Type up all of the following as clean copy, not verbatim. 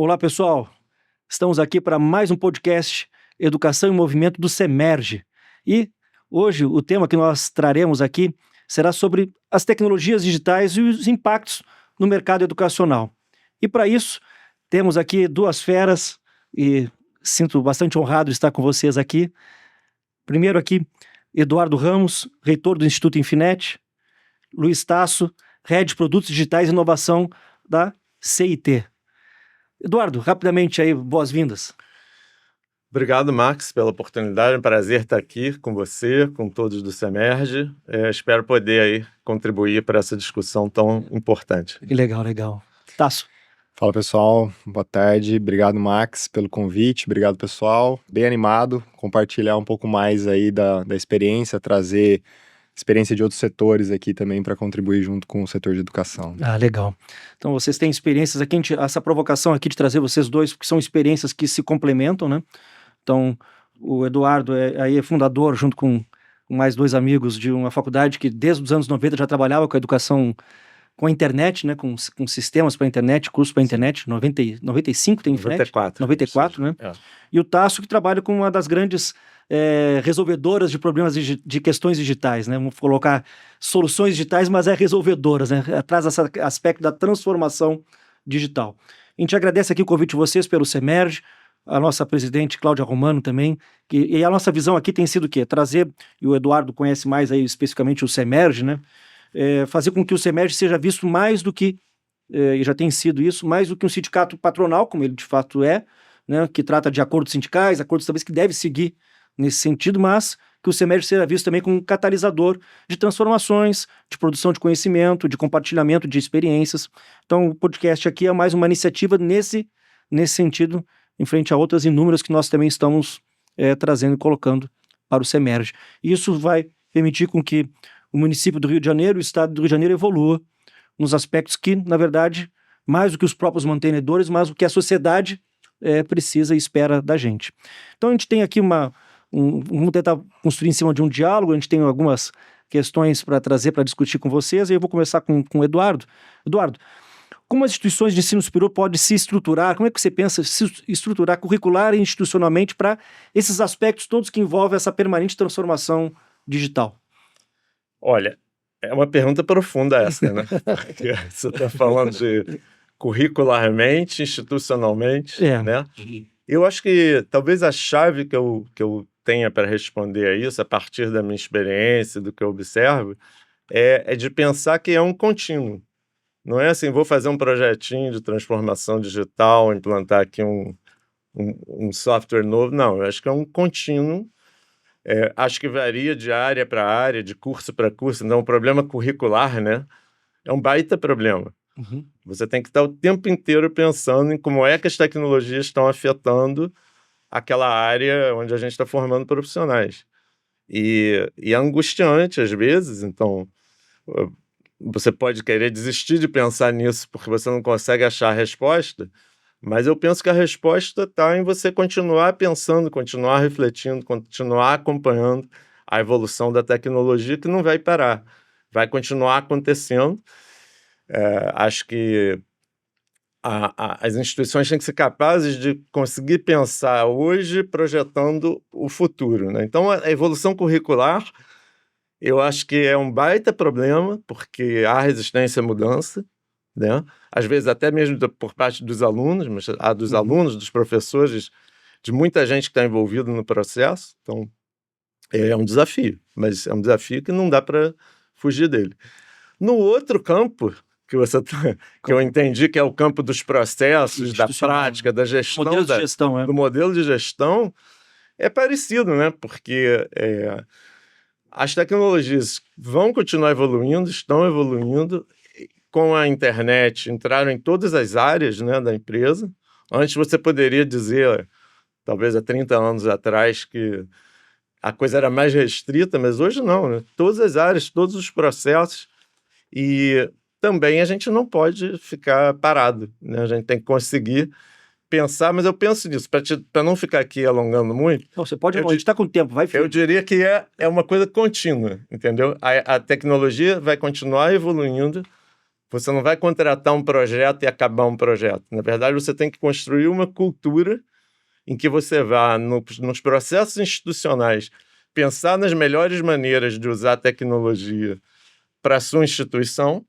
Olá, pessoal. Estamos aqui para mais um podcast Educação em Movimento do Semerge. E hoje o tema que nós traremos aqui será sobre as tecnologias digitais e os impactos no mercado educacional. E para isso, temos aqui duas feras e sinto bastante honrado de estar com vocês aqui. Primeiro aqui, Eduardo Ramos, reitor do Instituto Infinet, Luiz Tasso, Head de Produtos Digitais e Inovação da CIT. Eduardo, rapidamente aí, boas-vindas. Obrigado, Max, pela oportunidade. É um prazer estar aqui com você, com todos do Semerge. Espero poder aí contribuir para essa discussão tão importante. Legal. Tasso. Fala, pessoal. Boa tarde. Obrigado, Max, pelo convite. Obrigado, pessoal. Bem animado, compartilhar um pouco mais aí da experiência, trazer experiência de outros setores aqui também para contribuir junto com o setor de educação. Legal. Então, vocês têm experiências aqui, essa provocação aqui de trazer vocês dois, porque são experiências que se complementam, né? Então, o Eduardo é fundador, junto com mais dois amigos, de uma faculdade que desde os anos 90 já trabalhava com a educação, com a internet, né? Com sistemas para a internet, cursos para a internet, 95 tem Infinet? 94, né? É. E o Tasso, que trabalha com uma das grandes resolvedoras de problemas de questões digitais, né? Vamos colocar soluções digitais, mas resolvedoras, né? Traz esse aspecto da transformação digital. A gente agradece aqui o convite de vocês pelo Semerge, a nossa presidente Cláudia Romano também, e a nossa visão aqui tem sido o quê? Trazer, e o Eduardo conhece mais aí especificamente o Semerge, né? Fazer com que o Semerge seja visto mais do que, e já tem sido isso, mais do que um sindicato patronal, como ele de fato é, né? Que trata de acordos sindicais, acordos talvez que deve seguir nesse sentido, mas que o Semerge seja visto também como um catalisador de transformações, de produção de conhecimento, de compartilhamento de experiências. Então, o podcast aqui é mais uma iniciativa nesse sentido, em frente a outras inúmeras que nós também estamos trazendo e colocando para o Semerge. E isso vai permitir com que o município do Rio de Janeiro, o estado do Rio de Janeiro evolua nos aspectos que, na verdade, mais do que os próprios mantenedores, mas o que a sociedade precisa e espera da gente. Então, a gente tem aqui vamos tentar construir em cima de um diálogo, a gente tem algumas questões para trazer, para discutir com vocês, e eu vou começar com o Eduardo. Eduardo, como as instituições de ensino superior podem se estruturar, como é que você pensa se estruturar curricular e institucionalmente para esses aspectos todos que envolvem essa permanente transformação digital? Olha, é uma pergunta profunda essa, né? Porque você está falando de curricularmente, institucionalmente, né? Eu acho que talvez a chave que eu tenha para responder a isso, a partir da minha experiência, do que eu observo, é de pensar que é um contínuo. Não é assim, vou fazer um projetinho de transformação digital, implantar aqui um software novo. Não, eu acho que é um contínuo. Acho que varia de área para área, de curso para curso. Então, o problema curricular, né, é um baita problema. Uhum. Você tem que estar o tempo inteiro pensando em como é que as tecnologias estão afetando aquela área onde a gente está formando profissionais. E é angustiante, às vezes. Então, você pode querer desistir de pensar nisso porque você não consegue achar a resposta, mas eu penso que a resposta está em você continuar pensando, continuar refletindo, continuar acompanhando a evolução da tecnologia, que não vai parar, vai continuar acontecendo. Acho que as instituições têm que ser capazes de conseguir pensar hoje projetando o futuro, né? Então, a evolução curricular, eu acho que é um baita problema, porque há resistência à mudança, né? Às vezes até mesmo por parte dos alunos, mas há dos alunos, dos professores, de muita gente que está envolvida no processo. Então, é um desafio, mas é um desafio que não dá para fugir dele. No outro campo, que eu entendi que é o campo dos processos, da prática, da gestão, do modelo de gestão, é parecido, né? Porque as tecnologias vão continuar evoluindo, estão evoluindo. Com a internet, entraram em todas as áreas, né, da empresa. Antes você poderia dizer, talvez há 30 anos atrás, que a coisa era mais restrita, mas hoje não, né? Todas as áreas, todos os processos. E também a gente não pode ficar parado, né? A gente tem que conseguir pensar, mas eu penso nisso, para não ficar aqui alongando muito. Não, você pode, a gente está com tempo, vai. Eu diria que é uma coisa contínua, entendeu? A tecnologia vai continuar evoluindo, Você não vai contratar um projeto e acabar um projeto. Na verdade, você tem que construir uma cultura em que você vá, nos processos institucionais, pensar nas melhores maneiras de usar a tecnologia para a sua instituição,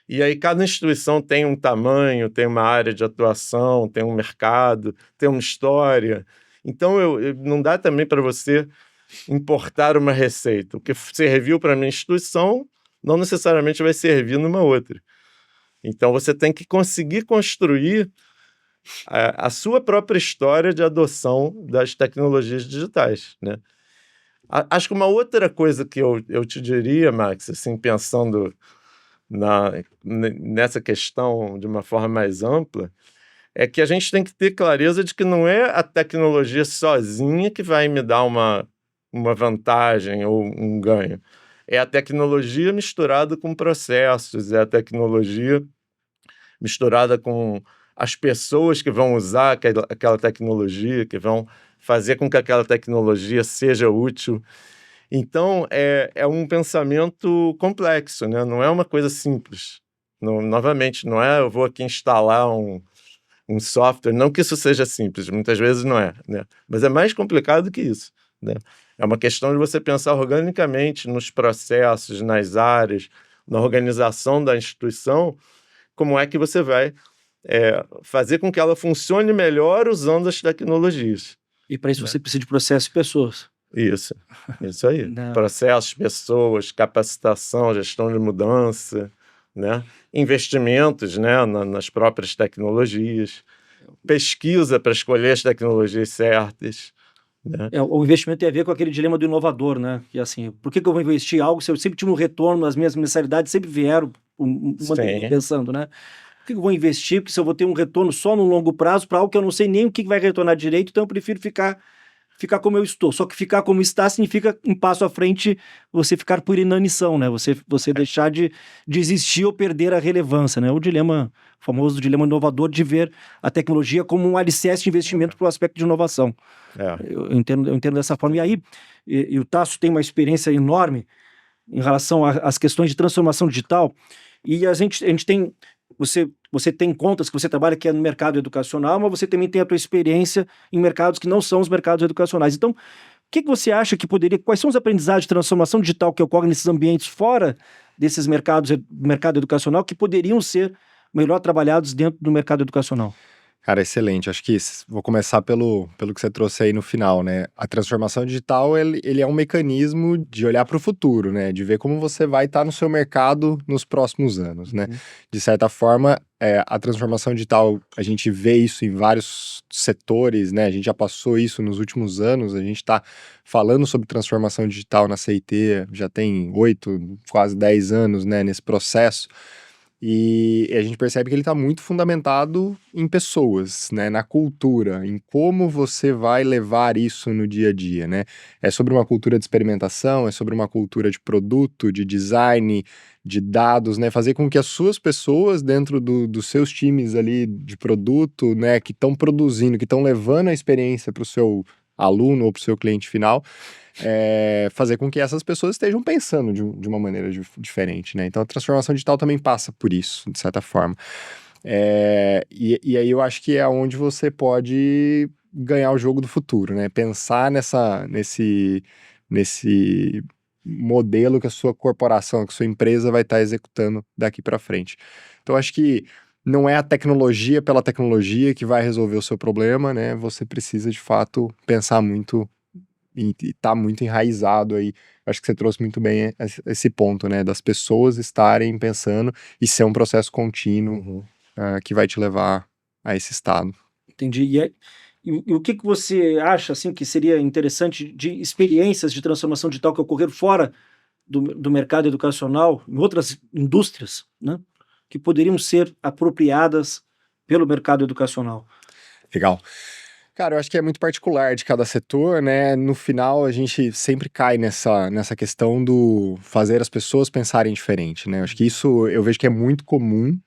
e aí cada instituição tem um tamanho, tem uma área de atuação, tem um mercado, tem uma história. Então, não dá também para você importar uma receita. O que serviu para a minha instituição não necessariamente vai servir numa outra. Então, você tem que conseguir construir a sua própria história de adoção das tecnologias digitais, né? Acho que uma outra coisa que eu te diria, Max, assim, pensando nessa questão de uma forma mais ampla, é que a gente tem que ter clareza de que não é a tecnologia sozinha que vai me dar uma vantagem ou um ganho. É a tecnologia misturada com processos, é a tecnologia misturada com as pessoas que vão usar aquela tecnologia, que vão fazer com que aquela tecnologia seja útil. Então, é um pensamento complexo, né? Não é uma coisa simples. Novamente, não é eu vou aqui instalar um software, não que isso seja simples, muitas vezes não é, né? Mas é mais complicado que isso, né? É uma questão de você pensar organicamente nos processos, nas áreas, na organização da instituição, como é que você vai fazer com que ela funcione melhor usando as tecnologias. E para isso, né, você precisa de processos e pessoas. Isso aí. Processos, pessoas, capacitação, gestão de mudança, né? Investimentos, né, nas próprias tecnologias, pesquisa para escolher as tecnologias certas. Né? O investimento tem a ver com aquele dilema do inovador, né? Que assim, por que eu vou investir em algo se eu sempre tive um retorno, as minhas mensalidades sempre vieram pensando, né? Por que eu vou investir? Porque se eu vou ter um retorno só no longo prazo para algo que eu não sei nem o que vai retornar direito, então eu prefiro ficar como eu estou. Só que ficar como está significa um passo à frente você ficar por inanição, né? Você deixar de existir ou perder a relevância, né? O famoso dilema inovador de ver a tecnologia como um alicerce de investimento para o aspecto de inovação. Eu entendo dessa forma. E aí, o Tasso tem uma experiência enorme em relação às questões de transformação digital, e a gente tem... Você tem contas que você trabalha que é no mercado educacional, mas você também tem a tua experiência em mercados que não são os mercados educacionais. Então, o que você acha que quais são os aprendizados de transformação digital que ocorrem nesses ambientes fora desses mercado educacional que poderiam ser melhor trabalhados dentro do mercado educacional? Cara, excelente. Acho que vou começar pelo que você trouxe aí no final, né? A transformação digital, ele é um mecanismo de olhar para o futuro, né? De ver como você vai estar no seu mercado nos próximos anos, né? De certa forma, a transformação digital, a gente vê isso em vários setores, né? A gente já passou isso nos últimos anos, a gente está falando sobre transformação digital na CIT, já tem 8, quase 10 anos, né? Nesse processo. E a gente percebe que ele está muito fundamentado em pessoas, né, na cultura, em como você vai levar isso no dia a dia, né? É sobre uma cultura de experimentação, é sobre uma cultura de produto, de design, de dados, né? Fazer com que as suas pessoas dentro dos seus times ali de produto, né, que estão produzindo, que estão levando a experiência para o seu aluno ou para o seu cliente final, fazer com que essas pessoas estejam pensando de uma maneira diferente, né? Então a transformação digital também passa por isso, de certa forma. E aí eu acho que é onde você pode ganhar o jogo do futuro, né? Pensar nesse modelo que a sua corporação, que a sua empresa vai estar executando daqui para frente. Então acho que não é a tecnologia pela tecnologia que vai resolver o seu problema, né? Você precisa, de fato, pensar muito e tá muito enraizado aí. Acho que você trouxe muito bem esse ponto, né? Das pessoas estarem pensando e ser um processo contínuo que vai te levar a esse estado. Entendi. E o que você acha, assim, que seria interessante de experiências de transformação digital que ocorreram fora do mercado educacional, em outras indústrias, né? Que poderiam ser apropriadas pelo mercado educacional? Legal. Cara, eu acho que é muito particular de cada setor, né? No final, a gente sempre cai nessa questão do fazer as pessoas pensarem diferente, né? Eu acho que isso eu vejo que é muito comum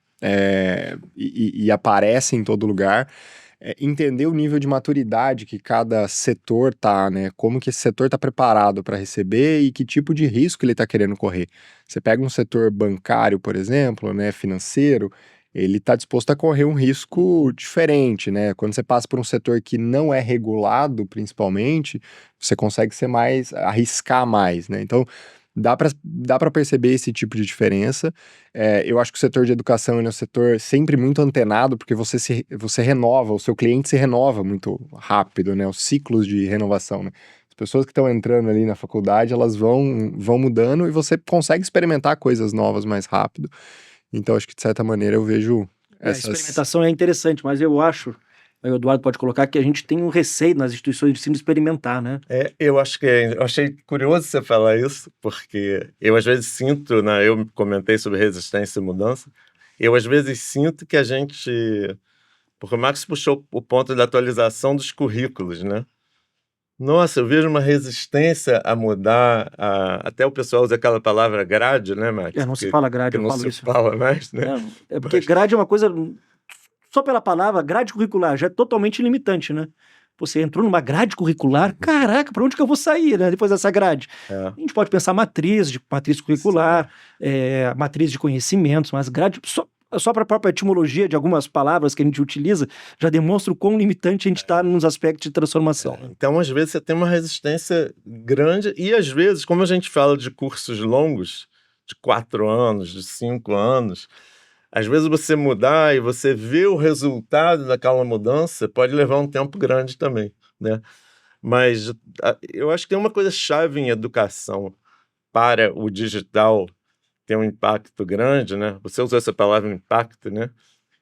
e aparece em todo lugar. entender o nível de maturidade que cada setor tá, né? Como que esse setor está preparado para receber e que tipo de risco ele está querendo correr. Você pega um setor bancário, por exemplo, né, financeiro, ele está disposto a correr um risco diferente, né? Quando você passa por um setor que não é regulado, principalmente, você consegue arriscar mais, né? Então, dá para perceber esse tipo de diferença. Eu acho que o setor de educação é um setor sempre muito antenado, porque você renova, o seu cliente se renova muito rápido, né? Os ciclos de renovação, né? As pessoas que estão entrando ali na faculdade, elas vão mudando e você consegue experimentar coisas novas mais rápido. Então, acho que de certa maneira eu vejo essas... A experimentação é interessante, mas eu acho, aí o Eduardo pode colocar, que a gente tem um receio nas instituições de ensino experimentar, né? Eu achei curioso você falar isso, porque eu às vezes sinto, né, eu comentei sobre resistência e mudança, eu às vezes sinto que a gente... Porque o Max puxou o ponto da atualização dos currículos, né? Nossa, eu vejo uma resistência a mudar, até o pessoal usa aquela palavra grade, né, Max? Não se fala grade, eu não falo se isso. fala mais, né? É porque grade é uma coisa, só pela palavra, grade curricular, já é totalmente limitante, né? Você entrou numa grade curricular, caraca, para onde que eu vou sair, né, depois dessa grade? A gente pode pensar matriz curricular, matriz de conhecimentos, mas grade... Só para a própria etimologia de algumas palavras que a gente utiliza, já demonstra o quão limitante a gente está nos aspectos de transformação. Então, às vezes, você tem uma resistência grande e, às vezes, como a gente fala de cursos longos, de 4 anos, de 5 anos, às vezes você mudar e você ver o resultado daquela mudança pode levar um tempo grande também, né? Mas eu acho que tem uma coisa chave em educação para o digital ter um impacto grande, né? Você usou essa palavra impacto, né?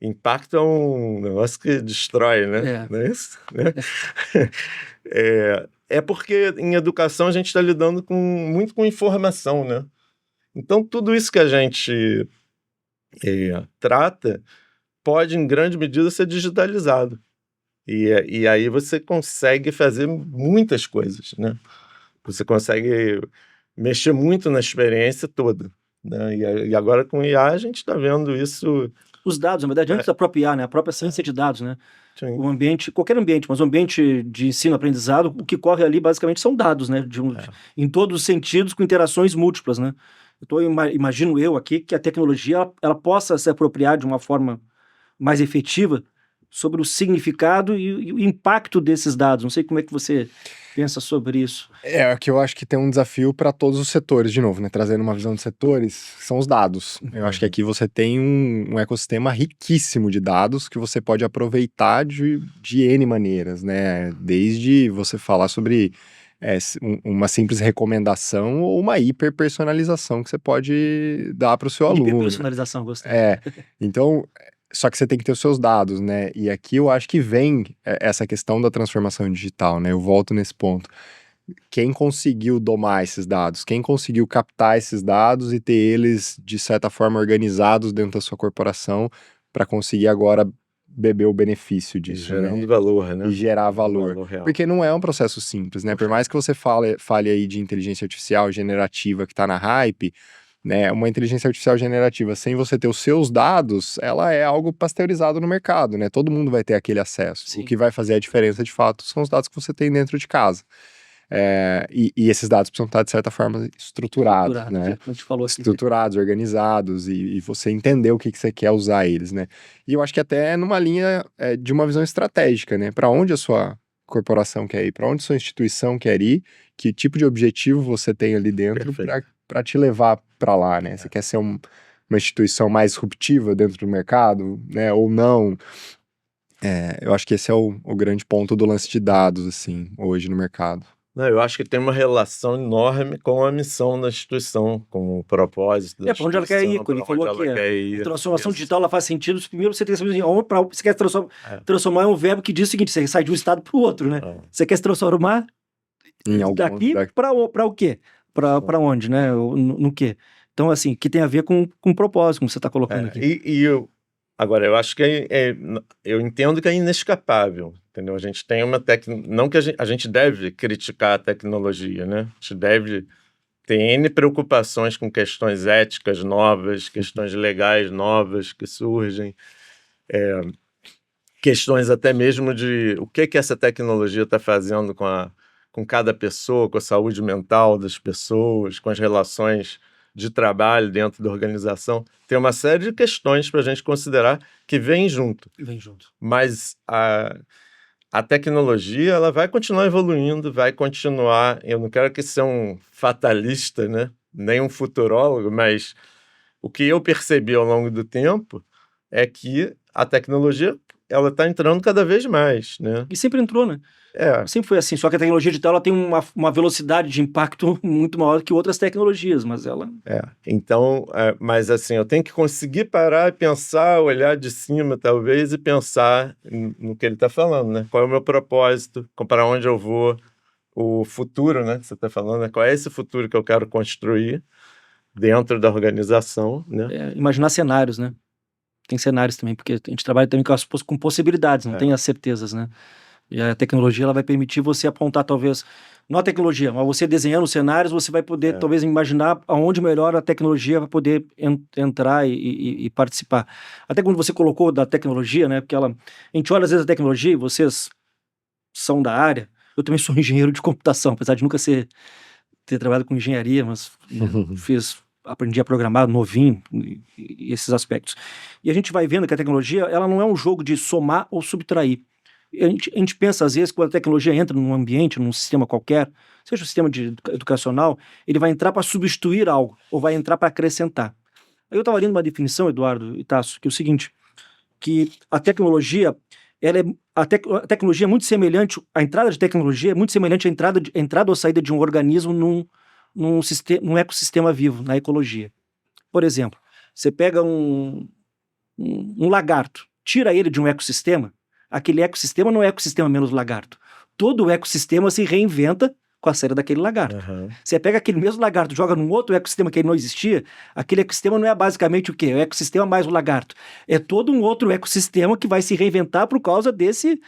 Impacto é um negócio que destrói, né? Não é isso? Né? Porque em educação a gente está lidando muito com informação, né? Então, tudo isso que a gente trata pode, em grande medida, ser digitalizado. E aí você consegue fazer muitas coisas, né? Você consegue mexer muito na experiência toda. Né? E agora com o IA a gente está vendo isso... Os dados, na verdade, antes da própria IA, né? A própria ciência de dados, né? Sim. O ambiente, qualquer ambiente, mas o ambiente de ensino-aprendizado, o que corre ali basicamente são dados, né? Em todos os sentidos, com interações múltiplas, né? Imagino eu aqui que a tecnologia ela possa se apropriar de uma forma mais efetiva sobre o significado e o impacto desses dados. Não sei como é que você pensa sobre isso. Que eu acho que tem um desafio para todos os setores, de novo, né? Trazendo uma visão de setores, são os dados. Eu acho que aqui você tem um ecossistema riquíssimo de dados que você pode aproveitar de N maneiras, né? Desde você falar sobre uma simples recomendação ou uma hiperpersonalização que você pode dar para o seu aluno. Hiperpersonalização, gostei. Então... Só que você tem que ter os seus dados, né? E aqui eu acho que vem essa questão da transformação digital, né? Eu volto nesse ponto. Quem conseguiu domar esses dados? Quem conseguiu captar esses dados e ter eles, de certa forma, organizados dentro da sua corporação para conseguir agora beber o benefício disso, gerando valor, né? E gerar valor real. Porque não é um processo simples, né? Por mais que você fale aí de inteligência artificial generativa que está na hype... Né, uma inteligência artificial generativa, sem você ter os seus dados, ela é algo pasteurizado no mercado, né? Todo mundo vai ter aquele acesso. Sim. O que vai fazer a diferença, de fato, são os dados que você tem dentro de casa. E esses dados precisam estar, de certa forma, estruturados, né? A gente falou aqui. Estruturados, organizados, e você entender o que você quer usar eles, né? E eu acho que até numa linha de uma visão estratégica, né? Para onde a sua corporação quer ir, para onde a sua instituição quer ir, que tipo de objetivo você tem ali dentro para te levar para lá, né? Você quer ser uma instituição mais disruptiva dentro do mercado, né? Ou não? Eu acho que esse é o grande ponto do lance de dados, assim, hoje no mercado. Não, eu acho que tem uma relação enorme com a missão da instituição, com o propósito da para onde ela quer ir, quando ele falou que a transformação digital ela faz sentido, primeiro você tem que saber onde você quer transformar é um verbo que diz o seguinte, você sai de um estado para o outro, né? Você quer se transformar daqui para o quê? Para onde, né? No quê? Então, assim, que tem a ver com propósito, como você está colocando aqui. Agora, eu acho que eu entendo que é inescapável, entendeu? A gente tem uma não que a gente deve criticar a tecnologia, né? A gente deve ter N preocupações com questões éticas novas, questões legais novas que surgem. questões até mesmo de o que essa tecnologia está fazendo com cada pessoa, com a saúde mental das pessoas, com as relações de trabalho dentro da organização. Tem uma série de questões para a gente considerar que vêm junto. Mas a tecnologia, ela vai continuar evoluindo, vai continuar... Eu não quero que seja um fatalista, né? Nem um futurólogo, mas o que eu percebi ao longo do tempo é que a tecnologia, ela está entrando cada vez mais, né? E sempre entrou, né? Sempre foi assim, só que a tecnologia digital ela tem uma velocidade de impacto muito maior que outras tecnologias, mas ela... Então, mas assim, eu tenho que conseguir parar e pensar, olhar de cima, talvez, e pensar no que ele está falando, né? Qual é o meu propósito, para onde eu vou, o futuro, né? Que você está falando, né? Qual é esse futuro que eu quero construir dentro da organização, né? Imaginar cenários, né? Tem cenários também, porque a gente trabalha também com possibilidades, não tem as certezas, né? E a tecnologia ela vai permitir você apontar, talvez, não a tecnologia, mas você desenhando cenários, você vai poder, talvez, imaginar aonde melhor a tecnologia vai poder entrar e participar. Até quando você colocou da tecnologia, né? Porque a gente olha às vezes a tecnologia, vocês são da área, eu também sou engenheiro de computação, apesar de nunca ter trabalhado com engenharia, mas aprendi a programar novinho e esses aspectos. E a gente vai vendo que a tecnologia, ela não é um jogo de somar ou subtrair. A gente pensa, às vezes, quando a tecnologia entra num ambiente, num sistema qualquer, seja um sistema educacional, ele vai entrar para substituir algo, ou vai entrar para acrescentar. Aí eu estava lendo uma definição, Eduardo e Tasso, que é o seguinte, que a tecnologia, a tecnologia é muito semelhante, a entrada de tecnologia é muito semelhante à entrada ou saída de um organismo num ecossistema vivo, na ecologia. Por exemplo, você pega um lagarto, tira ele de um ecossistema, aquele ecossistema não é ecossistema menos lagarto. Todo o ecossistema se reinventa com a saída daquele lagarto. Você pega aquele mesmo lagarto, joga num outro ecossistema que ele não existia, aquele ecossistema não é basicamente o quê? É o ecossistema mais o lagarto. É todo um outro ecossistema que vai se reinventar por causa desse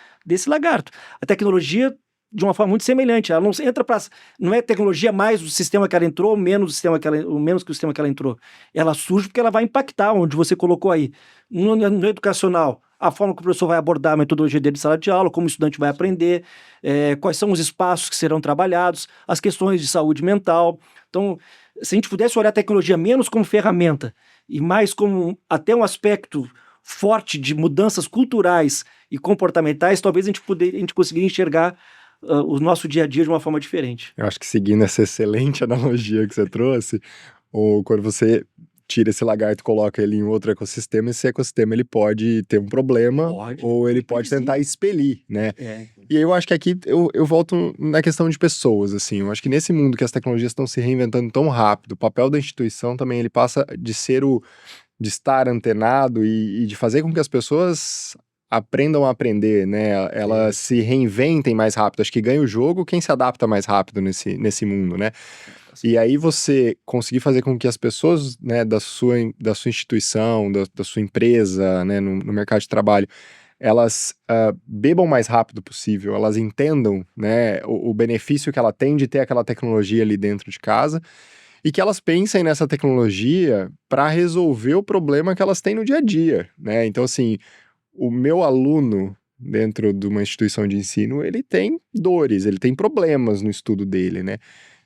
lagarto. A tecnologia, de uma forma muito semelhante, ela não entra para... Não é tecnologia mais o sistema que ela entrou, ou menos que o sistema que ela entrou. Ela surge porque ela vai impactar onde você colocou aí. No educacional, a forma que o professor vai abordar a metodologia dele de sala de aula, como o estudante vai aprender, quais são os espaços que serão trabalhados, as questões de saúde mental. Então, se a gente pudesse olhar a tecnologia menos como ferramenta e mais como até um aspecto forte de mudanças culturais e comportamentais, talvez a gente conseguiria enxergar o nosso dia a dia de uma forma diferente. Eu acho que seguindo essa excelente analogia que você trouxe, ou quando você tira esse lagarto e coloca ele em outro ecossistema, esse ecossistema ele pode ter um problema, ou ele pode tentar expelir, né? E eu acho que aqui eu volto na questão de pessoas, assim, eu acho que nesse mundo que as tecnologias estão se reinventando tão rápido, o papel da instituição também, ele passa de de estar antenado e de fazer com que as pessoas aprendam a aprender, né? Elas se reinventem mais rápido. Acho que ganha o jogo quem se adapta mais rápido nesse mundo, né? E aí você conseguir fazer com que as pessoas, né, da sua instituição, da sua empresa, né, no mercado de trabalho, elas bebam o mais rápido possível, elas entendam, né, o benefício que ela tem de ter aquela tecnologia ali dentro de casa e que elas pensem nessa tecnologia para resolver o problema que elas têm no dia a dia, né? Então, assim, o meu aluno dentro de uma instituição de ensino, ele tem dores, ele tem problemas no estudo dele, né?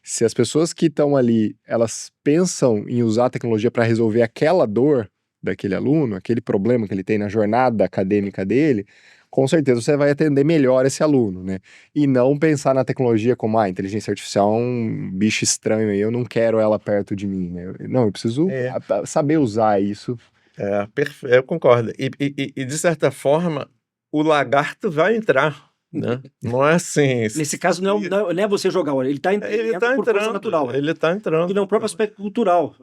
Se as pessoas que estão ali, elas pensam em usar a tecnologia para resolver aquela dor daquele aluno, aquele problema que ele tem na jornada acadêmica dele, com certeza você vai atender melhor esse aluno, né? E não pensar na tecnologia como, a inteligência artificial é um bicho estranho aí, eu não quero ela perto de mim, né? Não, eu preciso saber usar isso. Eu concordo. E de certa forma, o lagarto vai entrar, né? Não é assim... Nesse caso, não é você jogar, ele está entrando por força natural. Ele está entrando. E não é o próprio aspecto cultural.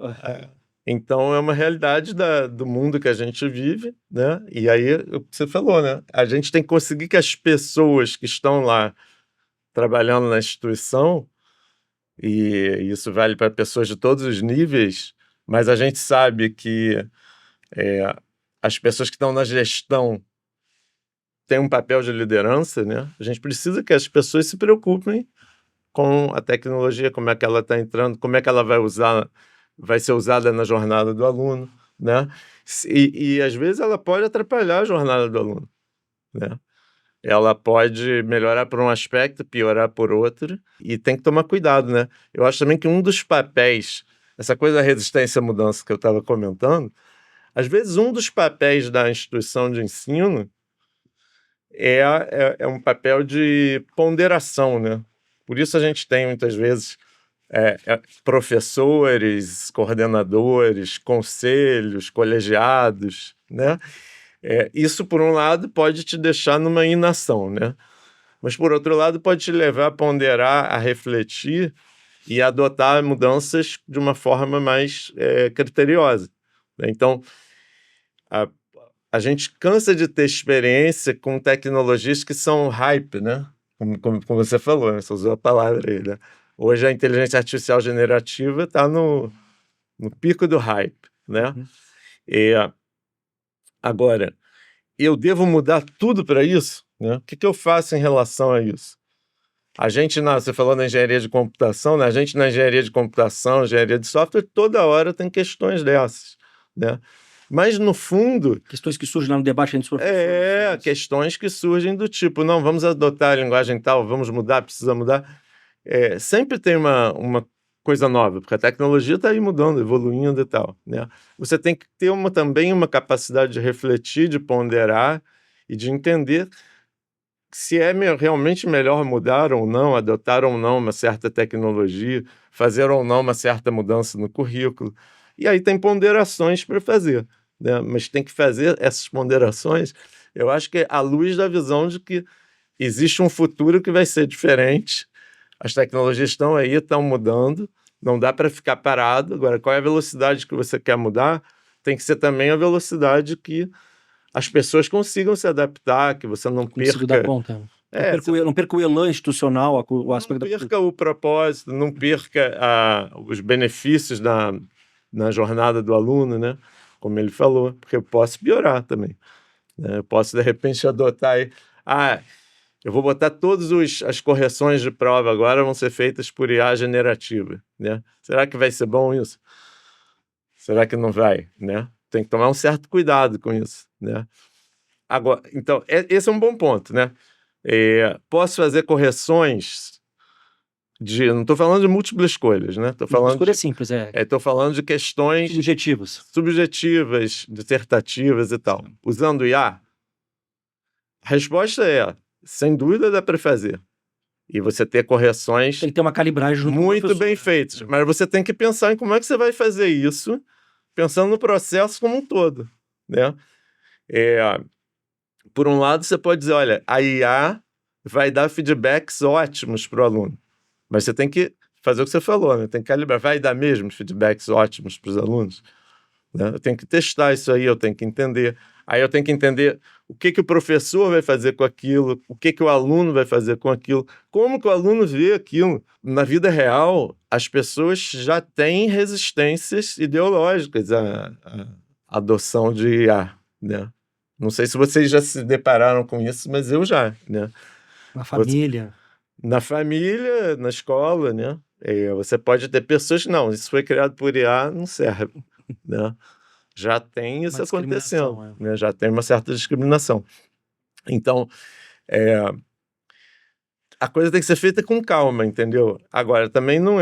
Então, é uma realidade do mundo que a gente vive, né? E aí, o que você falou, né? A gente tem que conseguir que as pessoas que estão lá trabalhando na instituição, e isso vale para pessoas de todos os níveis, mas a gente sabe que as pessoas que estão na gestão têm um papel de liderança, né? A gente precisa que as pessoas se preocupem com a tecnologia, como é que ela está entrando, como é que ela vai ser usada na jornada do aluno, né? E às vezes ela pode atrapalhar a jornada do aluno, né? Ela pode melhorar por um aspecto, piorar por outro, e tem que tomar cuidado, né? Eu acho também que um dos papéis, essa coisa da resistência à mudança que eu estava comentando, às vezes um dos papéis da instituição de ensino é um papel de ponderação, né? Por isso a gente tem muitas vezes professores, coordenadores, conselhos, colegiados, né? Isso, por um lado, pode te deixar numa inação, né? Mas, por outro lado, pode te levar a ponderar, a refletir e adotar mudanças de uma forma mais criteriosa. Então, a gente cansa de ter experiência com tecnologias que são hype, né? Como você falou, né? Você usou a palavra aí, né? Hoje a inteligência artificial generativa está no pico do hype, né? Agora, eu devo mudar tudo para isso? Né? O que eu faço em relação a isso? Você falou na engenharia de computação, né? A gente na engenharia de computação, engenharia de software, toda hora tem questões dessas, né? Mas, no fundo... Questões que surgem lá no debate entre os professores. Questões que surgem do tipo, não, vamos adotar a linguagem tal, vamos mudar, precisa mudar. Sempre tem uma coisa nova, porque a tecnologia está aí mudando, evoluindo e tal, né? Você tem que ter também uma capacidade de refletir, de ponderar e de entender se é realmente melhor mudar ou não, adotar ou não uma certa tecnologia, fazer ou não uma certa mudança no currículo. E aí tem ponderações para fazer, né? Mas tem que fazer essas ponderações, eu acho que à luz da visão de que existe um futuro que vai ser diferente. As tecnologias estão aí, estão mudando, não dá para ficar parado. Agora, qual é a velocidade que você quer mudar? Tem que ser também a velocidade que as pessoas consigam se adaptar, que você não perca... dar conta. Não perca o elan institucional, o aspecto... Não perca o propósito, não perca os benefícios na jornada do aluno, né? Como ele falou, porque eu posso piorar também, né? Eu posso, de repente, adotar aí... eu vou botar todas as correções de prova agora vão ser feitas por IA generativa, né? Será que vai ser bom isso? Será que não vai, né? Tem que tomar um certo cuidado com isso, né? Agora, então, esse é um bom ponto, né? Posso fazer correções não estou falando de múltiplas escolhas, né? Escolha simples, estou falando de questões subjetivas, dissertativas e tal. Usando IA, a resposta sem dúvida dá para fazer. E você ter correções... Tem que ter uma calibragem muito bem feitas. Mas você tem que pensar em como é que você vai fazer isso, pensando no processo como um todo, né? Por um lado, você pode dizer, olha, a IA vai dar feedbacks ótimos para o aluno. Mas você tem que fazer o que você falou, né? Tem que calibrar. Vai dar mesmo feedbacks ótimos para os alunos? Né? Eu tenho que testar isso aí, eu tenho que entender. Aí eu tenho que entender o que o professor vai fazer com aquilo, o que o aluno vai fazer com aquilo, como que o aluno vê aquilo. Na vida real, as pessoas já têm resistências ideológicas à adoção de IA, né? Não sei se vocês já se depararam com isso, mas eu já, né? Na família. Na família, na escola, né? Você pode ter pessoas que, não, isso foi criado por IA, não serve, né? Já tem isso acontecendo, né? Já tem uma certa discriminação. Então, a coisa tem que ser feita com calma, entendeu? Agora, também não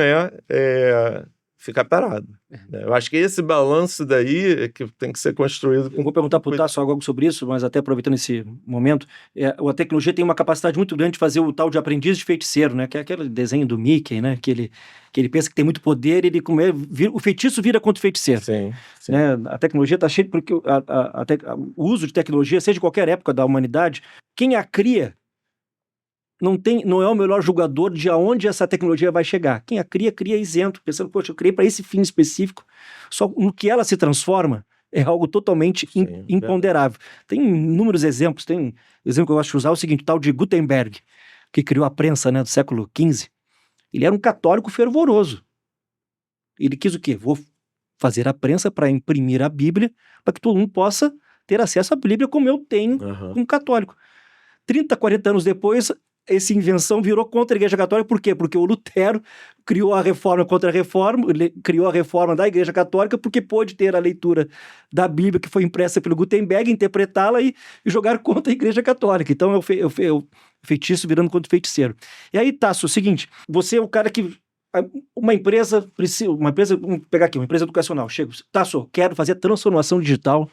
ficar parado. Né? Eu acho que esse balanço daí é que tem que ser construído. Eu vou perguntar para o Tasso algo sobre isso, mas até aproveitando esse momento, a tecnologia tem uma capacidade muito grande de fazer o tal de aprendiz de feiticeiro, né? Que é aquele desenho do Mickey, né? Que ele pensa que tem muito poder e o feitiço vira contra o feiticeiro. Sim. Né? A tecnologia está cheia, porque o uso de tecnologia, seja de qualquer época da humanidade, quem a cria não é o melhor julgador de aonde essa tecnologia vai chegar. Quem a cria isento, pensando, poxa, eu criei para esse fim específico. Só no que ela se transforma é algo totalmente imponderável. Tem inúmeros exemplos. Tem um exemplo que eu gosto de usar, é o seguinte, tal de Gutenberg, que criou a prensa, né, do século XV. Ele era um católico fervoroso. Ele quis o quê? Vou fazer a prensa para imprimir a Bíblia, para que todo mundo possa ter acesso à Bíblia como eu tenho como católico. 30, 40 anos depois, essa invenção virou contra a Igreja Católica. Por quê? Porque o Lutero criou a reforma contra a reforma, criou a reforma da Igreja Católica porque pôde ter a leitura da Bíblia que foi impressa pelo Gutenberg, interpretá-la e jogar contra a Igreja Católica. Então, o feitiço virando contra o feiticeiro. E aí, Tasso, é o seguinte, você é o cara que... Uma empresa, vamos pegar aqui, uma empresa educacional, chega, Tasso, quero fazer a transformação digital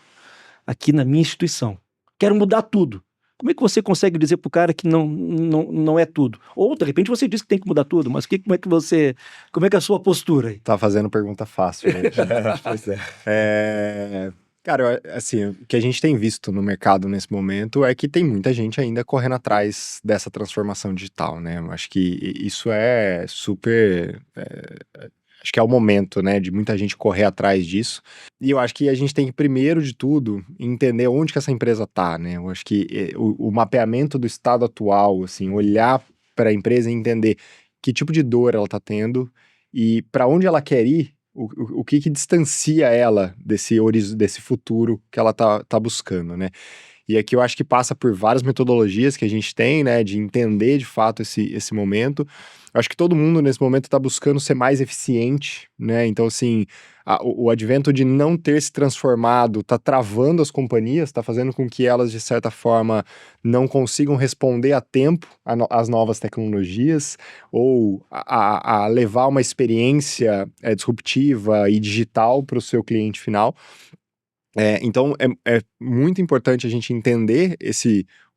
aqui na minha instituição. Quero mudar tudo. Como é que você consegue dizer para o cara que não é tudo? Ou, de repente, você diz que tem que mudar tudo, mas como é que é a sua postura aí? Tá fazendo pergunta fácil, né? Pois é. Cara, assim, o que a gente tem visto no mercado nesse momento é que tem muita gente ainda correndo atrás dessa transformação digital, né? Eu acho que isso é super... acho que é o momento, né, de muita gente correr atrás disso. E eu acho que a gente tem que, primeiro de tudo, entender onde que essa empresa tá, né? Eu acho que o mapeamento do estado atual, assim, olhar para a empresa e entender que tipo de dor ela tá tendo e para onde ela quer ir, o que distancia ela desse futuro que ela tá buscando, né? E aqui eu acho que passa por várias metodologias que a gente tem, né, de entender de fato esse momento. Eu acho que todo mundo nesse momento está buscando ser mais eficiente, né? Então, assim, o advento de não ter se transformado está travando as companhias, está fazendo com que elas, de certa forma, não consigam responder a tempo às novas tecnologias ou a levar uma experiência disruptiva e digital para o seu cliente final. Então, é muito importante a gente entender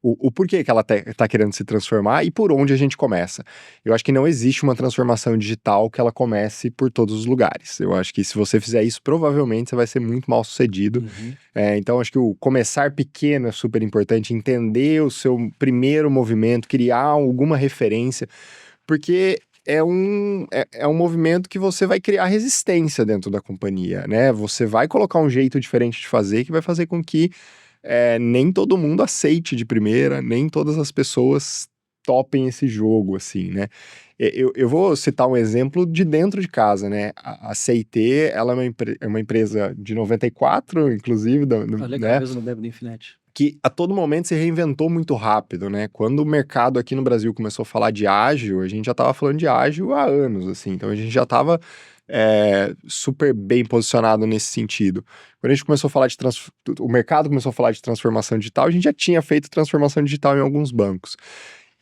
o porquê que ela tá querendo se transformar e por onde a gente começa. Eu acho que não existe uma transformação digital que ela comece por todos os lugares. Eu acho que se você fizer isso, provavelmente você vai ser muito mal sucedido. Uhum. Então, acho que o começar pequeno é super importante, entender o seu primeiro movimento, criar alguma referência, porque é um movimento que você vai criar resistência dentro da companhia, né? Você vai colocar um jeito diferente de fazer que vai fazer com que nem todo mundo aceite de primeira, nem todas as pessoas topem esse jogo, assim, né? Eu vou citar um exemplo de dentro de casa, né? A CIT, ela é uma empresa de 94, inclusive, legal, né? mesmo no Web do Infinite. Que a todo momento se reinventou muito rápido, né? Quando o mercado aqui no Brasil começou a falar de ágil, a gente já estava falando de ágil há anos, assim. Então a gente já estava super bem posicionado nesse sentido. Quando a gente começou a falar o mercado começou a falar de transformação digital, a gente já tinha feito transformação digital em alguns bancos.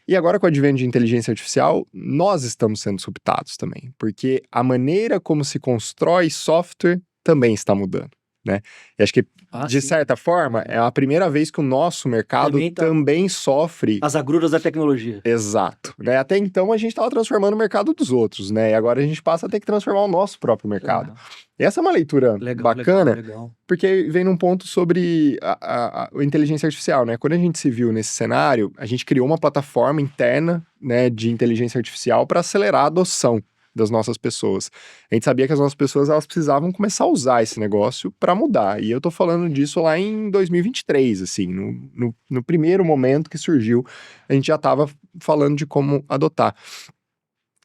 E agora, com o advento de inteligência artificial, nós estamos sendo disruptados também, porque a maneira como se constrói software também está mudando, né? E acho que, de certa forma, é a primeira vez que o nosso mercado também sofre... as agruras da tecnologia. Exato. Né? Até então, a gente estava transformando o mercado dos outros, né? E agora a gente passa a ter que transformar o nosso próprio mercado. E essa é uma leitura bacana, legal. Porque vem num ponto sobre a inteligência artificial, né? Quando a gente se viu nesse cenário, a gente criou uma plataforma interna, né, de inteligência artificial para acelerar a adoção das nossas pessoas. A gente sabia que as nossas pessoas elas precisavam começar a usar esse negócio para mudar. E eu tô falando disso lá em 2023, assim, no primeiro momento que surgiu, a gente já tava falando de como adotar.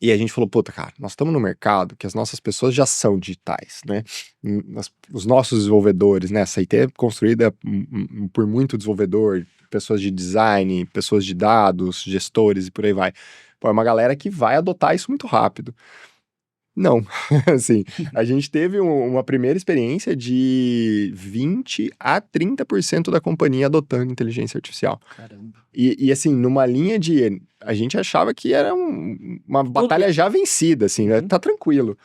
E a gente falou, puta, cara, nós estamos no mercado que as nossas pessoas já são digitais, né? Os nossos desenvolvedores, né? Essa IT é construída por muito desenvolvedor, pessoas de design, pessoas de dados, gestores e por aí vai. Pô, é uma galera que vai adotar isso muito rápido. Não, assim, a gente teve uma primeira experiência de 20 a 30% da companhia adotando inteligência artificial. Caramba. E assim, numa linha de... A gente achava que era uma batalha já vencida, assim, né? Tá tranquilo.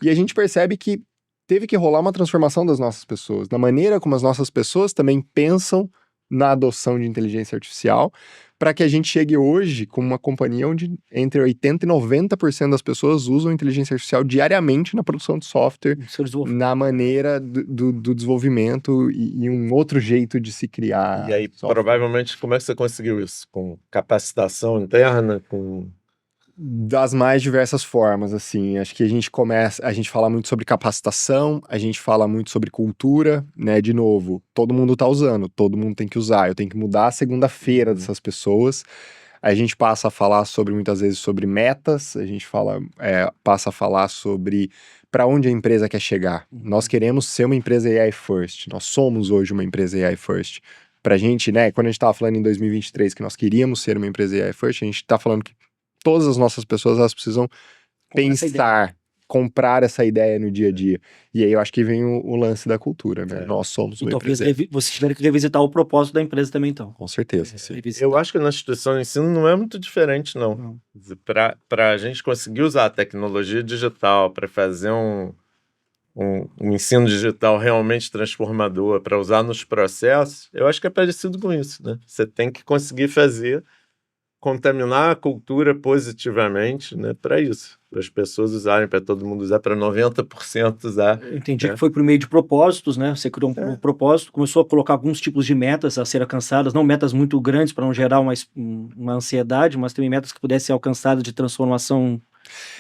E a gente percebe que teve que rolar uma transformação das nossas pessoas, na maneira como as nossas pessoas também pensam na adoção de inteligência artificial, para que a gente chegue hoje com uma companhia onde entre 80% e 90% das pessoas usam inteligência artificial diariamente na produção de software, na maneira do desenvolvimento e um outro jeito de se criar. E aí, software. Provavelmente, como é que você conseguiu isso? Com capacitação interna, com... Das mais diversas formas, assim, acho que a gente fala muito sobre capacitação, a gente fala muito sobre cultura, né, de novo, todo mundo tá usando, todo mundo tem que usar, eu tenho que mudar a segunda-feira dessas pessoas, a gente passa a falar muitas vezes sobre metas, a gente passa a falar sobre para onde a empresa quer chegar. Nós queremos ser uma empresa AI first, nós somos hoje uma empresa AI first. pra gente, né, quando a gente tava falando em 2023 que nós queríamos ser uma empresa AI First, a gente tá falando que todas as nossas pessoas, elas precisam pensar, comprar essa ideia no dia a dia. E aí eu acho que vem o lance da cultura, né? Nós somos uma talvez empresa. vocês tiveram que revisitar o propósito da empresa também, então. Com certeza. Eu acho que na instituição de ensino não é muito diferente, não. Para a gente conseguir usar a tecnologia digital para fazer um ensino digital realmente transformador, para usar nos processos, eu acho que é parecido com isso, né? Você tem que conseguir contaminar a cultura positivamente, né, para isso, para as pessoas usarem, para todo mundo usar, para 90% usar. Eu entendi que foi por meio de propósitos, né? Você criou um propósito, começou a colocar alguns tipos de metas a ser alcançadas, não metas muito grandes para não gerar uma ansiedade, mas também metas que pudessem ser alcançadas de transformação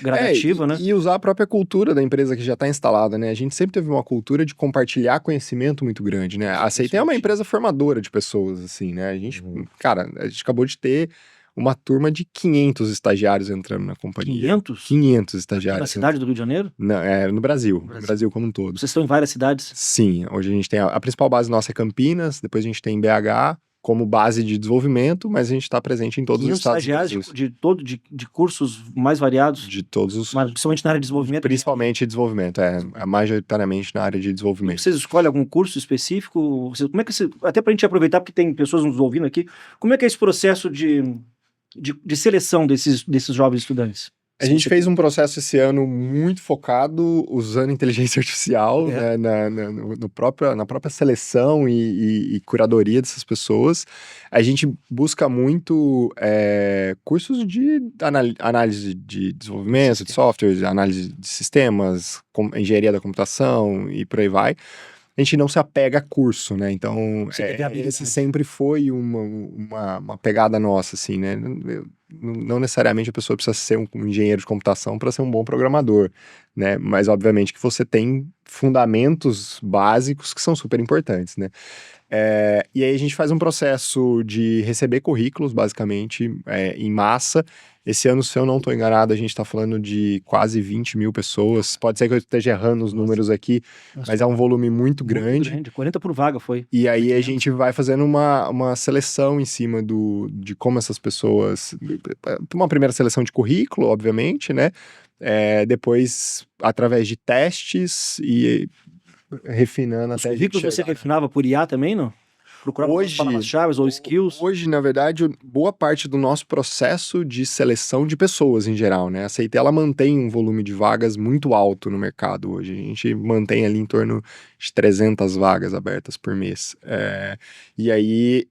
gradativa, né? E usar a própria cultura da empresa que já está instalada, né? A gente sempre teve uma cultura de compartilhar conhecimento muito grande, né? A Aceitem é uma empresa formadora de pessoas, assim, né? A gente, cara, a gente acabou de ter uma turma de 500 estagiários entrando na companhia. 500? 500 estagiários. Na cidade do Rio de Janeiro? Não, no Brasil. No Brasil como um todo. Vocês estão em várias cidades? Sim, hoje a gente tem a principal base nossa é Campinas, depois a gente tem BH como base de desenvolvimento, mas a gente está presente em todos os estados. Estagiários de cursos mais variados? De todos os... Mas principalmente na área de desenvolvimento? Principalmente desenvolvimento, majoritariamente na área de desenvolvimento. Vocês escolhem algum curso específico? Como é que até para a gente aproveitar, porque tem pessoas nos ouvindo aqui, como é que é esse processo de seleção desses jovens estudantes? A gente fez um processo esse ano muito focado, usando inteligência artificial, né, na própria seleção e curadoria dessas pessoas. A gente busca muito cursos de análise de desenvolvimento, de softwares, análise de sistemas, engenharia da computação e por aí vai. A gente não se apega a curso, né? Então, esse sempre foi uma pegada nossa, assim, né? Não necessariamente a pessoa precisa ser um engenheiro de computação para ser um bom programador, né? Mas, obviamente, que você tem fundamentos básicos que são super importantes, né? E aí a gente faz um processo de receber currículos, basicamente, em massa. Esse ano, se eu não estou enganado, a gente está falando de quase 20 mil pessoas. Pode ser que eu esteja errando os números aqui, mas é um volume muito grande. 40 por vaga foi. E aí a gente vai fazendo uma seleção em cima de como essas pessoas... Uma primeira seleção de currículo, obviamente, né? Depois, através de testes e refinando até... Os currículos você refinava por IA também, não? Procurava palavras-chave ou skills? Hoje, na verdade, boa parte do nosso processo de seleção de pessoas em geral, né? A Aceitem, ela mantém um volume de vagas muito alto no mercado hoje. A gente mantém ali em torno de 300 vagas abertas por mês. E aí,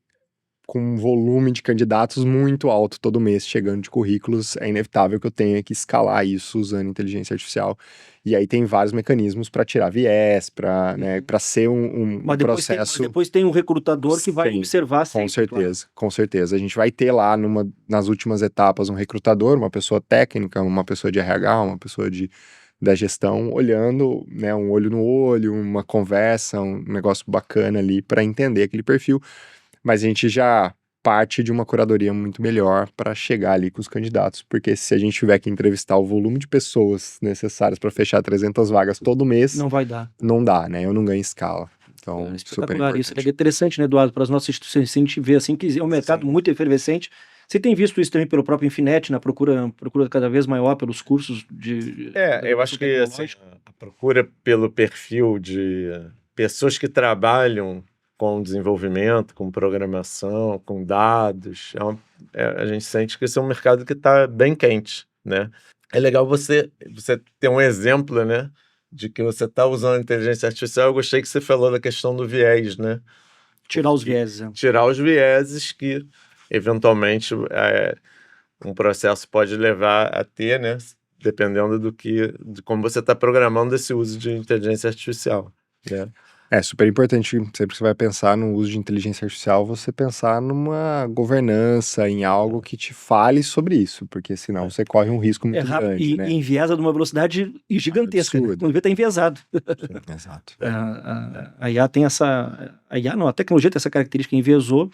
com um volume de candidatos muito alto todo mês, chegando de currículos, é inevitável que eu tenha que escalar isso usando inteligência artificial. E aí tem vários mecanismos para tirar viés, para ser um processo... Mas depois tem um recrutador que vai observar sempre. Com certeza, com certeza. A gente vai ter lá, nas últimas etapas, um recrutador, uma pessoa técnica, uma pessoa de RH, uma pessoa da gestão, olhando, né, um olho no olho, uma conversa, um negócio bacana ali para entender aquele perfil. Mas a gente já parte de uma curadoria muito melhor para chegar ali com os candidatos, porque se a gente tiver que entrevistar o volume de pessoas necessárias para fechar 300 vagas todo mês... Não vai dar. Não dá, né? Eu não ganho escala. Então, super importante. Isso é interessante, né, Eduardo? Para as nossas instituições, a gente vê assim que é um mercado muito efervescente. Você tem visto isso também pelo próprio Infinet, na procura cada vez maior pelos cursos de... eu acho que assim, a procura pelo perfil de pessoas que trabalham com desenvolvimento, com programação, com dados. A gente sente que esse é um mercado que está bem quente, né? É legal você ter um exemplo, né, de que você está usando inteligência artificial. Eu gostei que você falou da questão do viés, né? Tirar os vieses. Tirar os vieses que, eventualmente, um processo pode levar a ter, né? Dependendo de como você está programando esse uso de inteligência artificial, né? É super importante, sempre que você vai pensar no uso de inteligência artificial, você pensar numa governança, em algo que te fale sobre isso, porque senão você corre um risco muito grande, né? E enviesa de uma velocidade gigantesca, né? Quando vê, tá enviesado. Exato. A IA tem a tecnologia tem essa característica, enviesou,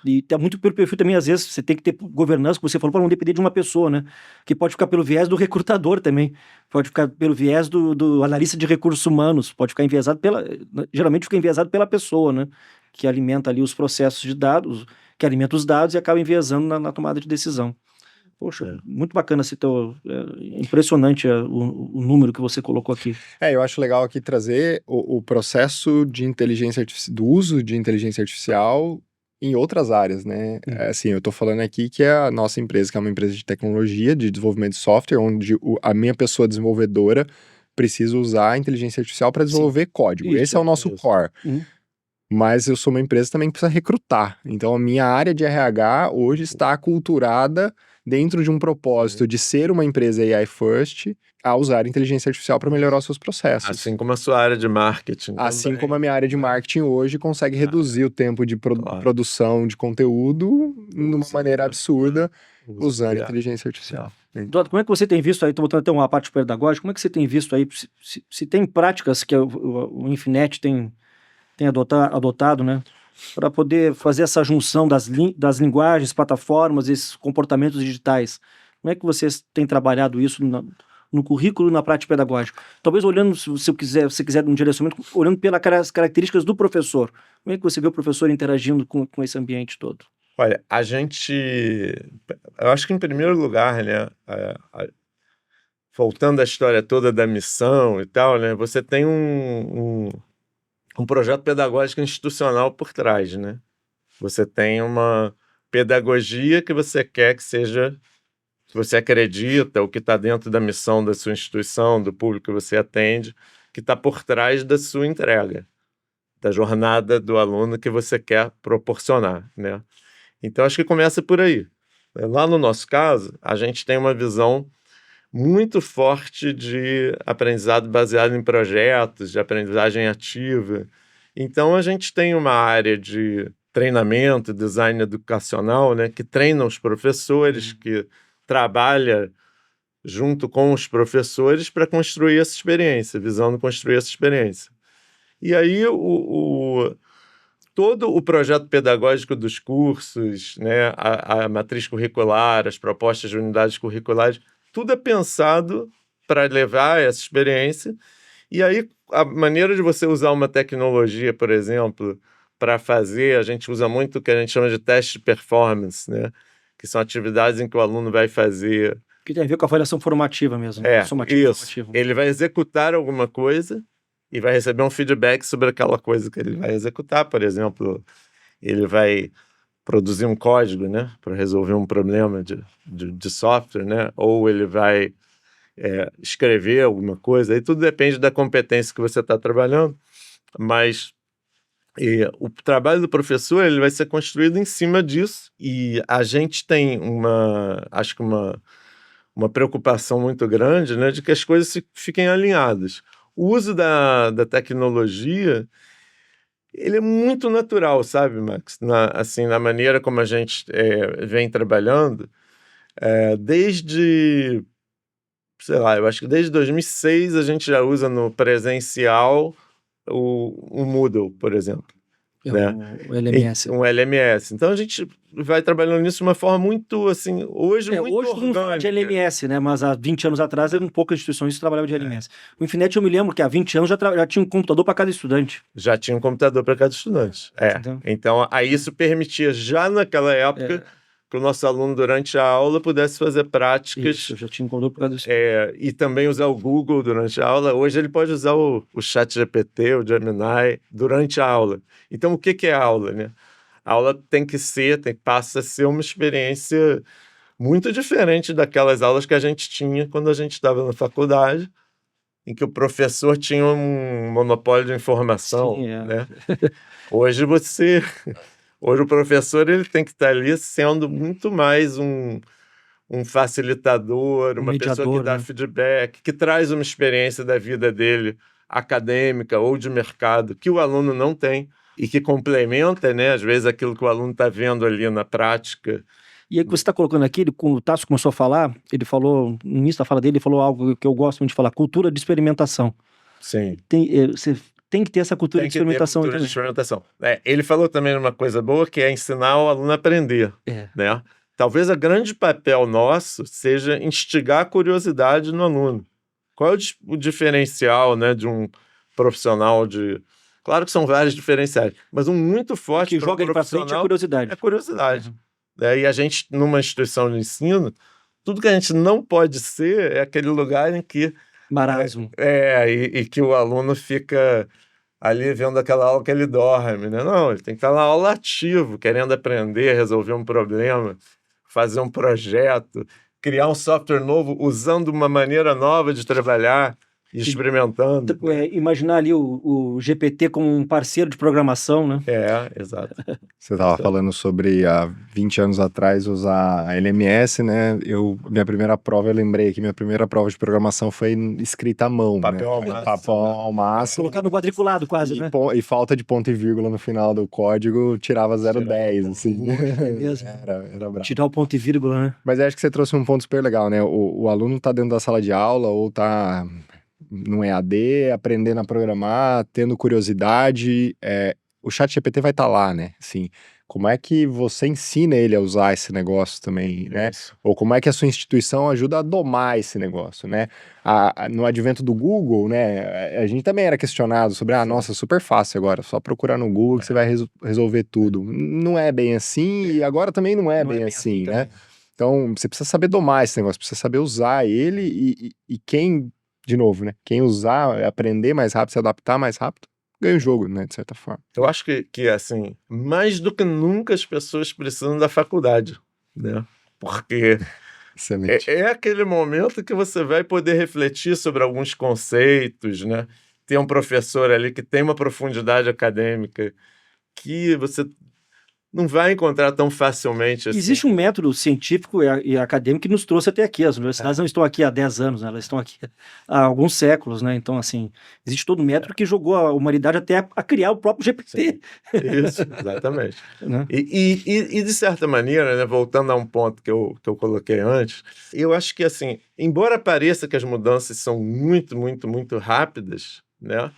e tá muito pelo perfil também, às vezes, você tem que ter governança, como você falou, para não depender de uma pessoa, né? Que pode ficar pelo viés do recrutador também, pode ficar pelo viés do analista de recursos humanos, pode ficar enviesado geralmente fica enviesado pela pessoa, né? que alimenta ali os processos de dados, que alimenta os dados e acaba enviesando na tomada de decisão. Poxa, muito bacana esse teu... impressionante o número que você colocou aqui. Eu acho legal aqui trazer o processo de inteligência artificial, do uso de inteligência artificial em outras áreas, né? Assim, eu tô falando aqui que a nossa empresa, que é uma empresa de tecnologia, de desenvolvimento de software, onde a minha pessoa desenvolvedora precisa usar a inteligência artificial para desenvolver código. Esse é o nosso core. Mas eu sou uma empresa também que precisa recrutar. Então, a minha área de RH hoje está aculturada dentro de um propósito de ser uma empresa AI first, a usar inteligência artificial para melhorar os seus processos. Assim como a sua área de marketing. Assim também. como a minha área de marketing hoje consegue reduzir o tempo de produção de conteúdo de uma maneira absurda usando inteligência artificial. Eduardo, como é que você tem visto aí, estou botando até uma parte pedagógica, como é que você tem visto aí, se tem práticas que o Infinet tem adotado, né, para poder fazer essa junção das linguagens, plataformas, esses comportamentos digitais? Como é que vocês têm trabalhado isso no currículo e na prática pedagógica? Talvez olhando, se você quiser um direcionamento, olhando pelas características do professor. Como é que você vê o professor interagindo com esse ambiente todo? Olha, eu acho que em primeiro lugar, né, voltando à história toda da missão e tal, né, você tem um projeto pedagógico institucional por trás, né? Você tem uma pedagogia que você quer que seja, que você acredita, ou que está dentro da missão da sua instituição, do público que você atende, que está por trás da sua entrega, da jornada do aluno que você quer proporcionar, né? Então, acho que começa por aí. Lá no nosso caso, a gente tem uma visão muito forte de aprendizado baseado em projetos, de aprendizagem ativa. Então, a gente tem uma área de treinamento, design educacional, né, que treina os professores, que trabalha junto com os professores para construir essa experiência, visando construir essa experiência. E aí, todo o projeto pedagógico dos cursos, né, a matriz curricular, as propostas de unidades curriculares, tudo é pensado para levar essa experiência. E aí, a maneira de você usar uma tecnologia, por exemplo, para fazer, a gente usa muito o que a gente chama de teste de performance, né? Que são atividades em que o aluno vai fazer... Que tem a ver com a avaliação formativa mesmo. Isso. Ele vai executar alguma coisa e vai receber um feedback sobre aquela coisa que ele vai executar. Por exemplo, ele vai produzir um código, né, para resolver um problema de software, né, ou ele vai escrever alguma coisa. Aí tudo depende da competência que você está trabalhando, mas o trabalho do professor ele vai ser construído em cima disso, e a gente tem acho que uma preocupação muito grande, né, de que as coisas fiquem alinhadas. O uso da tecnologia, ele é muito natural, sabe, Max? Na maneira como a gente vem trabalhando, desde, sei lá, eu acho que desde 2006 a gente já usa no presencial o Moodle, por exemplo. O LMS. Um LMS. Então a gente vai trabalhando nisso de uma forma muito, assim, hoje muito hoje todo mundo fala de LMS, né? Mas há 20 anos atrás, poucas instituições trabalhavam de LMS. O Infinet, eu me lembro que há 20 anos já tinha um computador para cada estudante. Já tinha um computador para cada estudante. Então, aí isso permitia, já naquela época, que o nosso aluno, durante a aula, pudesse fazer práticas. Isso, já tinha um computador para cada estudante. E também usar o Google durante a aula. Hoje ele pode usar o ChatGPT, o Gemini, durante a aula. Então, o que é a aula, né? A aula passa a ser uma experiência muito diferente daquelas aulas que a gente tinha quando a gente estava na faculdade, em que o professor tinha um monopólio de informação. Sim, né? Hoje o professor ele tem que estar ali sendo muito mais um facilitador, uma mediador, pessoa que dá feedback, que traz uma experiência da vida dele, acadêmica ou de mercado, que o aluno não tem, e que complementa, né, às vezes, aquilo que o aluno está vendo ali na prática. E aí que você está colocando aqui, quando o Tasso começou a falar, ele falou, no início da fala dele, ele falou algo que eu gosto muito de falar, cultura de experimentação. Sim. Você tem que ter essa cultura de experimentação. Cultura de experimentação. Ele falou também uma coisa boa, que é ensinar o aluno a aprender. Né? Talvez o grande papel nosso seja instigar a curiosidade no aluno. Qual é o diferencial, né, de um profissional de Claro que são vários diferenciais, mas um muito forte que joga ele para frente é curiosidade. É curiosidade. E a gente, numa instituição de ensino, tudo que a gente não pode ser é aquele lugar em que... Marasmo. E que o aluno fica ali vendo aquela aula que ele dorme, né? Não, ele tem que estar na aula ativo, querendo aprender, resolver um problema, fazer um projeto, criar um software novo, usando uma maneira nova de trabalhar, experimentando. Imaginar ali o GPT como um parceiro de programação, né? Exato. Você estava falando sobre há 20 anos atrás usar a LMS, né? Minha primeira prova, eu lembrei que minha primeira prova de programação foi escrita à mão, Papel né? ao máximo. Papel ao máximo. Colocar no quadriculado quase, né? E falta de ponto e vírgula no final do código, tirava 0,10, assim. É mesmo? Era bravo. Tirar o ponto e vírgula, né? Mas acho que você trouxe um ponto super legal, né? O aluno tá dentro da sala de aula ou tá no EAD, aprendendo a programar, tendo curiosidade, o ChatGPT vai estar lá, né? Assim, como é que você ensina ele a usar esse negócio também, né? Ou como é que a sua instituição ajuda a domar esse negócio, né? No advento do Google, né? A gente também era questionado sobre, nossa, super fácil agora, só procurar no Google que você vai resolver tudo. Não é bem assim e agora também não é bem assim, né? Então, você precisa saber domar esse negócio, precisa saber usar ele e quem... De novo, né? Quem usar, aprender mais rápido, se adaptar mais rápido, ganha o jogo, né? De certa forma. Eu acho que assim, mais do que nunca as pessoas precisam da faculdade, né? Porque é aquele momento que você vai poder refletir sobre alguns conceitos, né? Tem um professor ali que tem uma profundidade acadêmica que você não vai encontrar tão facilmente assim. Existe um método científico e acadêmico que nos trouxe até aqui. As universidades não estão aqui há 10 anos, né? Elas estão aqui há alguns séculos, né? Então, assim, existe todo um método que jogou a humanidade até a criar o próprio GPT. Isso, exatamente. Né? E, de certa maneira, né, voltando a um ponto que eu coloquei antes, eu acho que, assim, embora pareça que as mudanças são muito, muito, muito rápidas, né?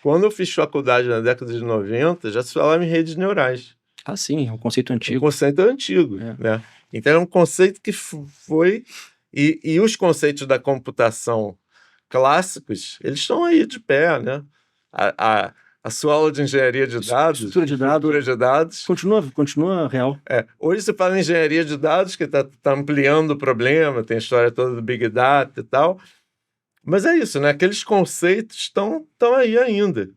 Quando eu fiz faculdade na década de 90, já se falava em redes neurais. Ah, sim, é um conceito antigo. Um conceito antigo, né? Então, é um conceito que foi... E os conceitos da computação clássicos, eles estão aí de pé, né? A sua aula de engenharia de dados... Estrutura de dados. Continua real. Hoje você fala em engenharia de dados, que está ampliando o problema, tem a história toda do Big Data e tal. Mas é isso, né? Aqueles conceitos estão aí ainda.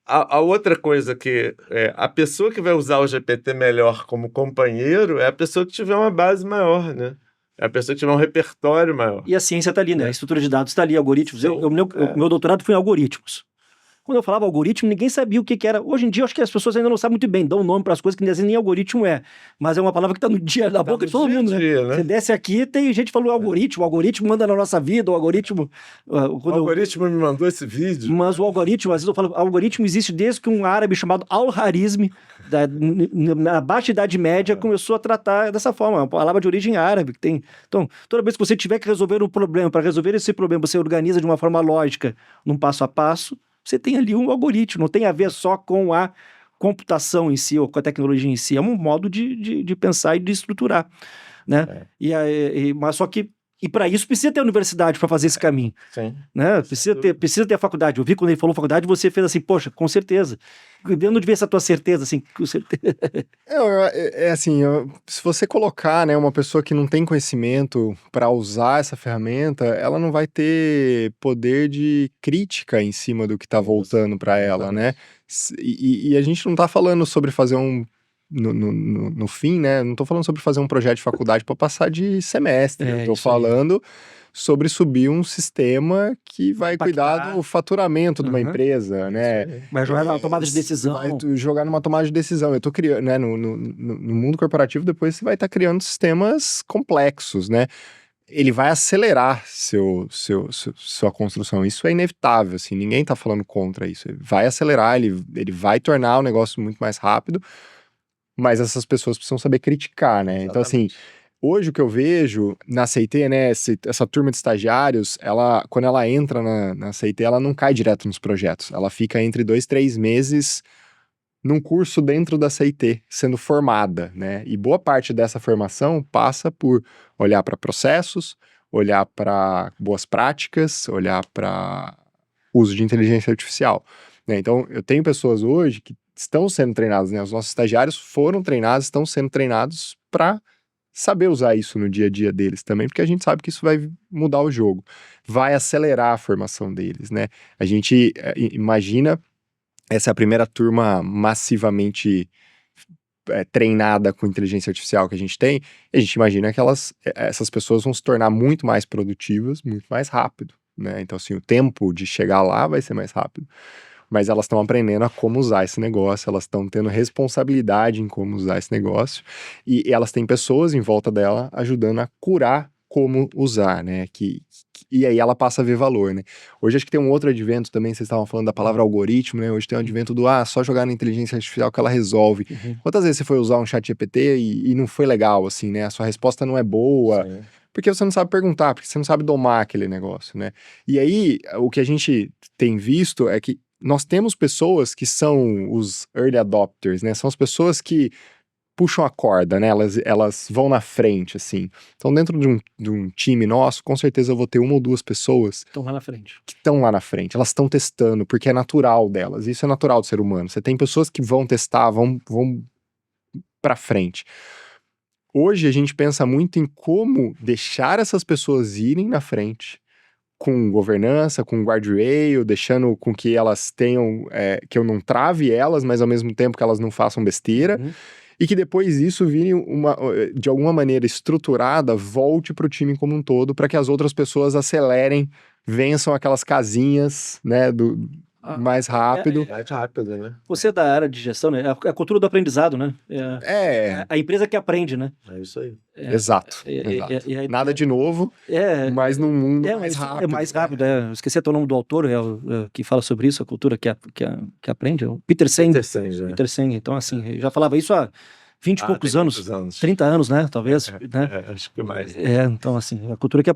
A outra coisa que a pessoa que vai usar o GPT melhor como companheiro é a pessoa que tiver uma base maior, né? É a pessoa que tiver um repertório maior. E a ciência está ali, né? A estrutura de dados está ali, algoritmos. Meu doutorado foi em algoritmos. Quando eu falava algoritmo, ninguém sabia o que era. Hoje em dia, eu acho que as pessoas ainda não sabem muito bem, dão nome para as coisas que nem algoritmo é. Mas é uma palavra que está no dia, na boca de todo mundo, né? Você desce aqui, tem gente falando algoritmo, o algoritmo manda na nossa vida, o algoritmo... O algoritmo me mandou esse vídeo. Mas o algoritmo, às vezes eu falo, o algoritmo existe desde que um árabe chamado Al-Harizmi, na Baixa Idade Média, começou a tratar dessa forma, uma palavra de origem árabe. Que tem... Então, toda vez que você tiver que resolver um problema, para resolver esse problema, você organiza de uma forma lógica, num passo a passo, você tem ali um algoritmo, não tem a ver só com a computação em si ou com a tecnologia em si, é um modo de pensar e de estruturar, né? Mas só que para isso precisa ter a universidade para fazer esse caminho. Sim. Né? Precisa ter a faculdade. Eu vi quando ele falou faculdade, você fez assim, poxa, com certeza. Eu não devia essa tua certeza, assim, com certeza. Assim, se você colocar, né, uma pessoa que não tem conhecimento para usar essa ferramenta, ela não vai ter poder de crítica em cima do que está voltando para ela, né? E a gente não está falando sobre fazer no fim, né? Não tô falando sobre fazer um projeto de faculdade para passar de semestre. Eu tô falando sobre subir um sistema que vai cuidar do faturamento de uma empresa, né? Vai jogar numa tomada de decisão. Vai jogar numa tomada de decisão. Eu tô criando, né? No mundo corporativo, depois você vai estar criando sistemas complexos, né? Ele vai acelerar sua construção. Isso é inevitável, assim. Ninguém tá falando contra isso. Ele vai acelerar, ele vai tornar o negócio muito mais rápido. Mas essas pessoas precisam saber criticar, né? Exatamente. Então, assim, hoje o que eu vejo na CIT, né? Essa turma de estagiários, quando ela entra na CIT, ela não cai direto nos projetos. Ela fica entre 2, 3 meses num curso dentro da CIT, sendo formada, né? E boa parte dessa formação passa por olhar para processos, olhar para boas práticas, olhar para uso de inteligência artificial, né? Então, eu tenho pessoas hoje que estão sendo treinadas, né? Os nossos estagiários foram treinados, estão sendo treinados para saber usar isso no dia a dia deles também, porque a gente sabe que isso vai mudar o jogo, vai acelerar a formação deles, né? A gente imagina, essa é a primeira turma massivamente treinada com inteligência artificial que a gente tem, e a gente imagina que essas pessoas vão se tornar muito mais produtivas, muito mais rápido, né? Então, assim, o tempo de chegar lá vai ser mais rápido. Mas elas estão aprendendo a como usar esse negócio, elas estão tendo responsabilidade em como usar esse negócio, e elas têm pessoas em volta dela ajudando a curar como usar, né? E aí ela passa a ver valor, né? Hoje acho que tem um outro advento também, vocês estavam falando da palavra algoritmo, né? Hoje tem um advento do, só jogar na inteligência artificial que ela resolve. Quantas vezes você foi usar um chat GPT e não foi legal, assim, né? A sua resposta não é boa, sim, porque você não sabe perguntar, porque você não sabe domar aquele negócio, né? E aí, o que a gente tem visto é que nós temos pessoas que são os early adopters, né? São as pessoas que puxam a corda, né? Elas vão na frente, assim. Então, dentro de um time nosso, com certeza eu vou ter uma ou duas pessoas estão lá na frente. Que estão lá na frente. Elas estão testando, porque é natural delas. Isso é natural do ser humano. Você tem pessoas que vão testar, vão pra frente. Hoje, a gente pensa muito em como deixar essas pessoas irem na frente, com governança, com guardrail, deixando com que elas tenham, que eu não trave elas, mas ao mesmo tempo que elas não façam besteira, e que depois isso vire de alguma maneira estruturada, volte para o time como um todo, para que as outras pessoas acelerem, vençam aquelas casinhas, né, mais rápido. Mais rápido, né? Você é da área de gestão, né? A cultura do aprendizado, né? A empresa que aprende, né? É isso aí. Exato. Nada de novo, mas num mundo mais rápido. É mais rápido. Esqueci até o nome do autor, que fala sobre isso, a cultura que aprende. É o Peter Senge. Peter Senge. Então, assim, já falava isso há 20 e poucos anos, 30 anos, né? Talvez. Né? Acho que mais. Então, assim, a cultura que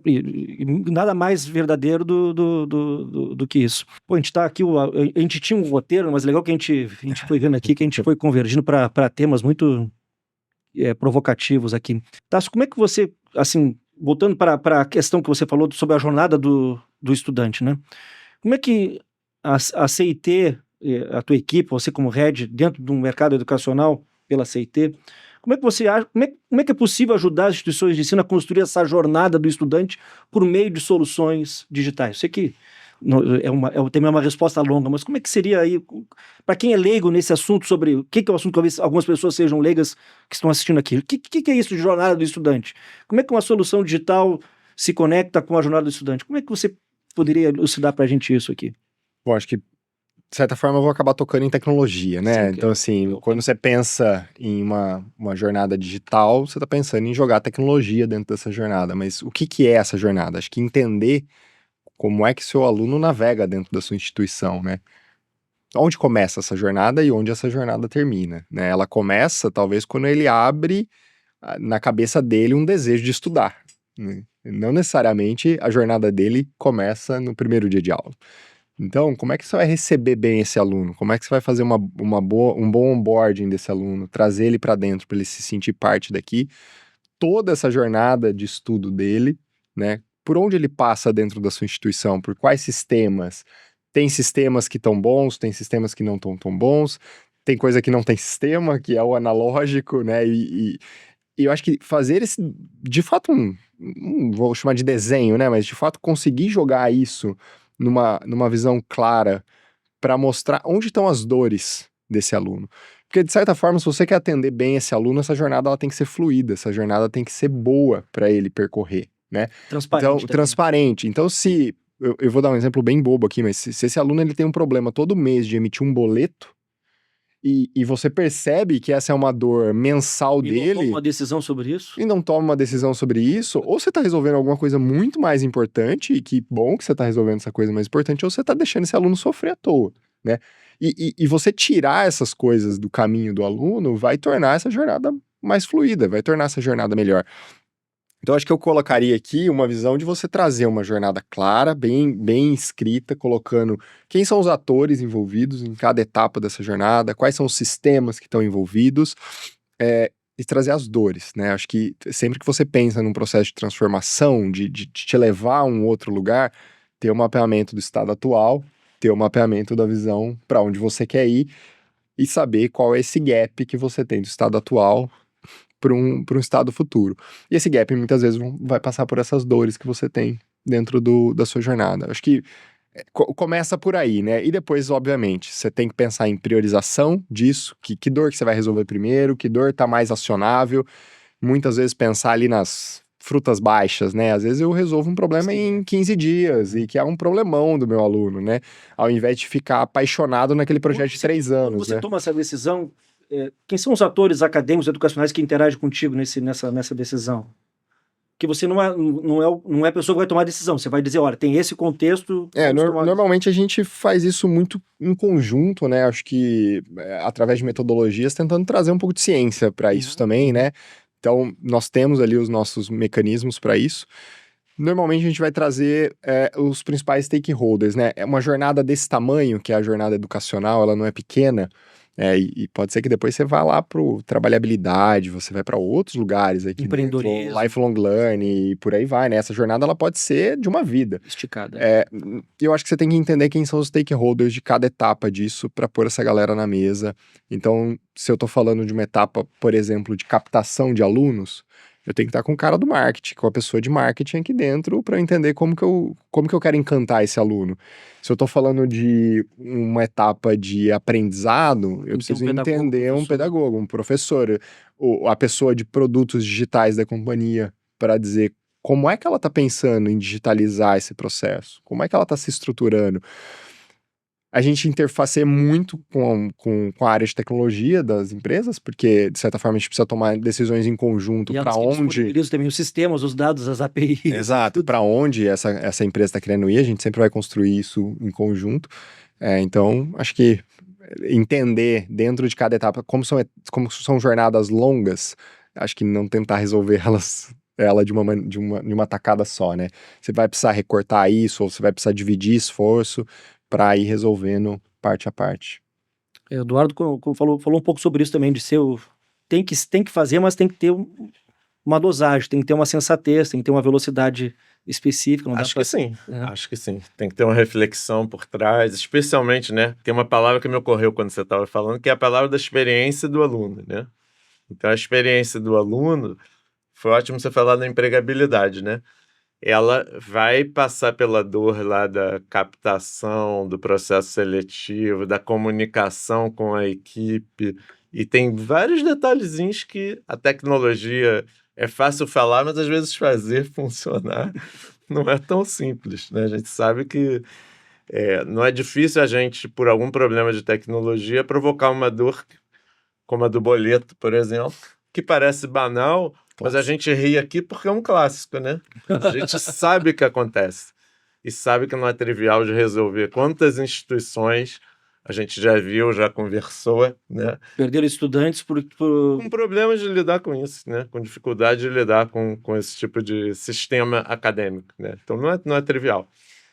nada mais verdadeiro do que isso. Pô, a gente tá aqui, a gente tinha um roteiro, mas legal que a gente foi vendo aqui, que a gente foi convergindo para temas muito provocativos aqui. Tasso, como é que você, assim, voltando para a questão que você falou sobre a jornada do estudante, né? Como é que a CIT, a tua equipe, você como head, dentro de um mercado educacional, pela CIT, como é que você acha, como é que é possível ajudar as instituições de ensino a construir essa jornada do estudante por meio de soluções digitais? Eu sei que também é uma resposta longa, mas como é que seria aí, para quem é leigo nesse assunto, sobre o que é o assunto, talvez algumas pessoas sejam leigas que estão assistindo aqui, o que é isso de jornada do estudante? Como é que uma solução digital se conecta com a jornada do estudante? Como é que você poderia elucidar para a gente isso aqui? Bom, acho que de certa forma eu vou acabar tocando em tecnologia, né? Sim, então, assim, quando você pensa em uma jornada digital, você está pensando em jogar tecnologia dentro dessa jornada. Mas o que é essa jornada? Acho que entender como é que seu aluno navega dentro da sua instituição, né? Onde começa essa jornada e onde essa jornada termina, né? Ela começa, talvez, quando ele abre na cabeça dele um desejo de estudar, né? Não necessariamente a jornada dele começa no primeiro dia de aula. Então, como é que você vai receber bem esse aluno? Como é que você vai fazer um bom onboarding desse aluno, trazer ele para dentro, para ele se sentir parte daqui? Toda essa jornada de estudo dele, né? Por onde ele passa dentro da sua instituição? Por quais sistemas? Tem sistemas que estão bons, tem sistemas que não estão tão bons, tem coisa que não tem sistema, que é o analógico, né? E eu acho que fazer esse, de fato, vou chamar de desenho, né? Mas de fato conseguir jogar isso numa visão clara para mostrar onde estão as dores desse aluno. Porque, de certa forma, se você quer atender bem esse aluno, essa jornada ela tem que ser fluida, essa jornada tem que ser boa para ele percorrer, né? Transparente. Então, transparente. Então, se... Eu vou dar um exemplo bem bobo aqui, mas se esse aluno ele tem um problema todo mês de emitir um boleto, e você percebe que essa é uma dor mensal dele... E não toma uma decisão sobre isso? E não toma uma decisão sobre isso, ou você está resolvendo alguma coisa muito mais importante, e que bom que você está resolvendo essa coisa mais importante, ou você está deixando esse aluno sofrer à toa, né? E você tirar essas coisas do caminho do aluno vai tornar essa jornada mais fluida, vai tornar essa jornada melhor. Então, acho que eu colocaria aqui uma visão de você trazer uma jornada clara, bem escrita, colocando quem são os atores envolvidos em cada etapa dessa jornada, quais são os sistemas que estão envolvidos, e trazer as dores, né? Acho que sempre que você pensa num processo de transformação, de te levar a um outro lugar, ter um mapeamento do estado atual, ter o mapeamento da visão para onde você quer ir e saber qual é esse gap que você tem do estado atual para um estado futuro. E esse gap muitas vezes vai passar por essas dores que você tem dentro da sua jornada. Acho que começa por aí, né? E depois, obviamente, você tem que pensar em priorização disso, que dor que você vai resolver primeiro, que dor tá mais acionável. Muitas vezes pensar ali nas frutas baixas, né? Às vezes eu resolvo um problema em 15 dias, e que é um problemão do meu aluno, né? Ao invés de ficar apaixonado naquele projeto de 3 anos, quando você né? toma essa decisão, quem são os atores acadêmicos educacionais que interagem contigo nessa decisão? Que você não é a pessoa que vai tomar a decisão, você vai dizer, olha, tem esse contexto... Normalmente a gente faz isso muito em conjunto, né? Acho que através de metodologias, tentando trazer um pouco de ciência para isso também, né? Então, nós temos ali os nossos mecanismos para isso. Normalmente a gente vai trazer os principais stakeholders, né? É uma jornada desse tamanho, que é a jornada educacional, ela não é pequena, e pode ser que depois você vá lá para trabalhabilidade, você vai para outros lugares aqui, empreendedorismo, lifelong learning e por aí vai, né? Essa jornada ela pode ser de uma vida. Esticada. Eu acho que você tem que entender quem são os stakeholders de cada etapa disso para pôr essa galera na mesa. Então, se eu tô falando de uma etapa, por exemplo, de captação de alunos, eu tenho que estar com o cara do marketing, com a pessoa de marketing aqui dentro para entender como que eu quero encantar esse aluno. Se eu estou falando de uma etapa de aprendizado, eu preciso entender um pedagogo, um professor, a pessoa de produtos digitais da companhia para dizer como é que ela está pensando em digitalizar esse processo, como é que ela está se estruturando. A gente interfaceia muito com a área de tecnologia das empresas, porque, de certa forma, a gente precisa tomar decisões em conjunto para onde... E também os sistemas, os dados, as APIs. Exato, para onde essa empresa está querendo ir, a gente sempre vai construir isso em conjunto. Então, acho que entender dentro de cada etapa, como são jornadas longas, acho que não tentar resolver ela de uma tacada só, né? Você vai precisar recortar isso, ou você vai precisar dividir esforço para ir resolvendo parte a parte. Eduardo falou um pouco sobre isso também, de ser tem que fazer, mas tem que ter uma dosagem, tem que ter uma sensatez, tem que ter uma velocidade específica. Acho que sim. Tem que ter uma reflexão por trás, especialmente, né? Tem uma palavra que me ocorreu quando você estava falando, que é a palavra da experiência do aluno, né? Então, a experiência do aluno, foi ótimo você falar da empregabilidade, né? Ela vai passar pela dor lá da captação, do processo seletivo, da comunicação com a equipe, e tem vários detalhezinhos que a tecnologia é fácil falar, mas às vezes fazer funcionar não é tão simples, né? A gente sabe que não é difícil a gente, por algum problema de tecnologia, provocar uma dor como a do boleto, por exemplo, que parece banal, mas a gente ri aqui porque é um clássico, né? A gente sabe o que acontece. E sabe que não é trivial de resolver. Quantas instituições a gente já viu, já conversou, né? Perderam estudantes com problemas de lidar com isso, né? Com dificuldade de lidar com esse tipo de sistema acadêmico, né? Então não é trivial.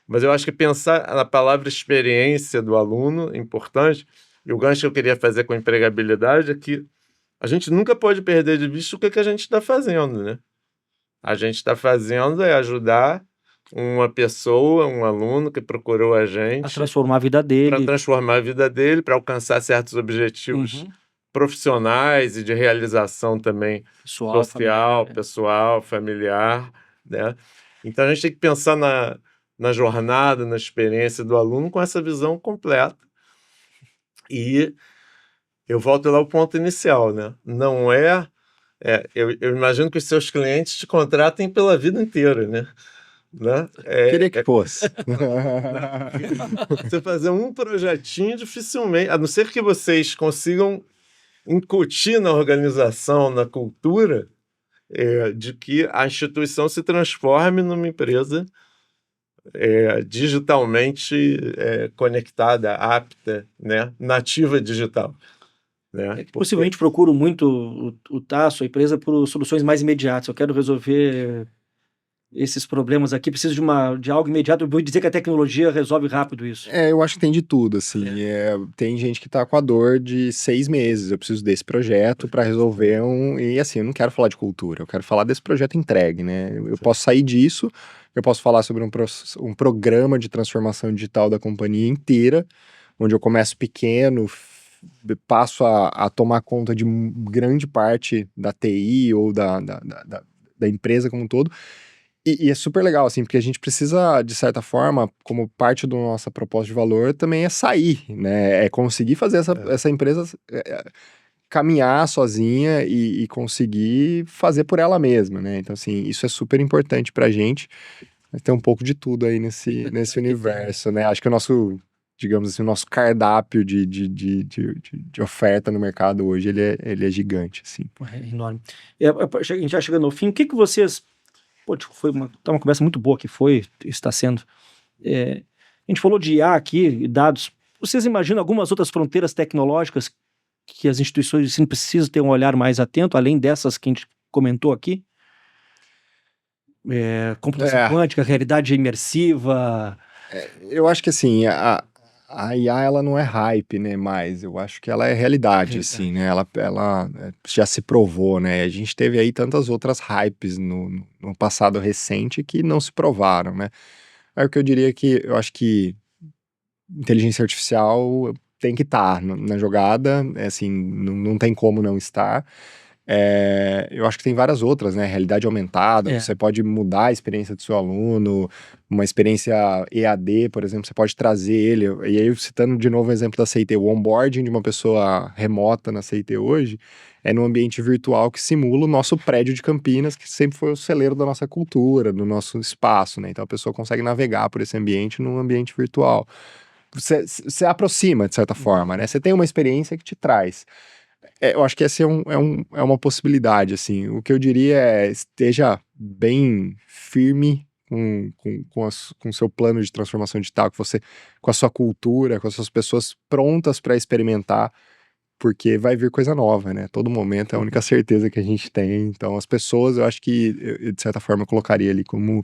Mas eu acho que pensar na palavra experiência do aluno é importante. E o gancho que eu queria fazer com a empregabilidade é que a gente nunca pode perder de vista o que a gente está fazendo, né? A gente está fazendo é ajudar uma pessoa, um aluno que procurou a gente... a transformar a vida dele. Para transformar a vida dele, para alcançar certos objetivos profissionais e de realização também social, pessoal, familiar, né? Então, a gente tem que pensar na jornada, na experiência do aluno com essa visão completa. E eu volto lá ao ponto inicial, né? Não eu imagino que os seus clientes te contratem pela vida inteira, né? Queria que fosse. Você fazer um projetinho dificilmente, a não ser que vocês consigam incutir na organização, na cultura, de que a instituição se transforme numa empresa digitalmente conectada, apta, né? Nativa digital. Né? Possivelmente procuro muito o Tasso, a empresa, por soluções mais imediatas. Eu quero resolver esses problemas aqui, preciso de algo imediato. Eu vou dizer que a tecnologia resolve rápido isso. Eu acho que tem de tudo, assim. Tem gente que tá com a dor de 6 meses. Eu preciso desse projeto para resolver E assim, eu não quero falar de cultura, eu quero falar desse projeto entregue, né? Eu posso sair disso eu posso falar sobre um programa de transformação digital da companhia inteira, onde eu começo pequeno, passo a tomar conta de grande parte da TI ou da empresa como um todo. E é super legal, assim, porque a gente precisa, de certa forma, como parte da nossa proposta de valor, também é sair, né? É conseguir fazer essa empresa caminhar sozinha e conseguir fazer por ela mesma, né? Então, assim, isso é super importante pra gente. Tem um pouco de tudo aí nesse universo, né? Acho que o nosso, digamos assim, o nosso cardápio de oferta no mercado hoje, ele é gigante, assim. É enorme. A gente já chegando no fim, o que vocês... Pô, foi uma conversa muito boa que está sendo. A gente falou de IA aqui, dados. Vocês imaginam algumas outras fronteiras tecnológicas que as instituições de ensino precisam ter um olhar mais atento, além dessas que a gente comentou aqui? Computação quântica, realidade imersiva... Eu acho que, assim, a IA, ela não é hype, né, mais. Eu acho que ela é realidade, assim, né? Ela já se provou, né? A gente teve aí tantas outras hypes no passado recente que não se provaram, né? Aí o que eu diria que eu acho que inteligência artificial tem que estar na jogada, assim, não tem como não estar. Eu acho que tem várias outras, né? Realidade aumentada, você pode mudar a experiência do seu aluno, uma experiência EAD, por exemplo, você pode trazer ele. E aí, citando de novo o exemplo da CIT, o onboarding de uma pessoa remota na CIT hoje é num ambiente virtual que simula o nosso prédio de Campinas, que sempre foi o celeiro da nossa cultura, do nosso espaço, né? Então a pessoa consegue navegar por esse ambiente num ambiente virtual. Você aproxima, de certa forma, né? Você tem uma experiência que te traz. Eu acho que essa é uma possibilidade, assim. O que eu diria é esteja bem firme com o seu plano de transformação digital, com a sua cultura, com as suas pessoas prontas para experimentar, porque vai vir coisa nova, né? Todo momento é a única certeza que a gente tem. Então, as pessoas, eu acho que, eu, de certa forma, eu colocaria ali como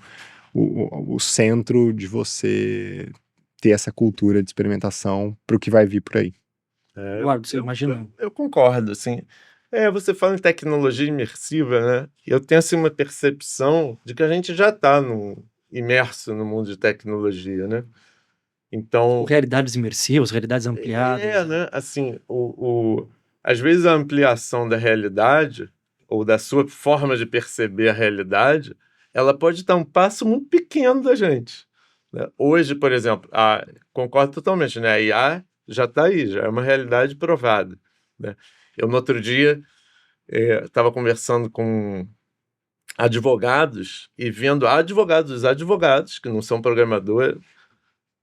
o centro de você ter essa cultura de experimentação para o que vai vir por aí. Claro, você imagina. Eu concordo, assim. Você fala em tecnologia imersiva, né? Eu tenho, assim, uma percepção de que a gente já está imerso no mundo de tecnologia, né? Então... Realidades imersivas, realidades ampliadas. né? Assim, às vezes a ampliação da realidade, ou da sua forma de perceber a realidade, ela pode estar um passo muito pequeno da gente, né? Hoje, por exemplo, concordo totalmente, né? A IA já está aí, já é uma realidade provada, né? Eu, no outro dia, estava conversando com advogados e vendo advogados, que não são programadores,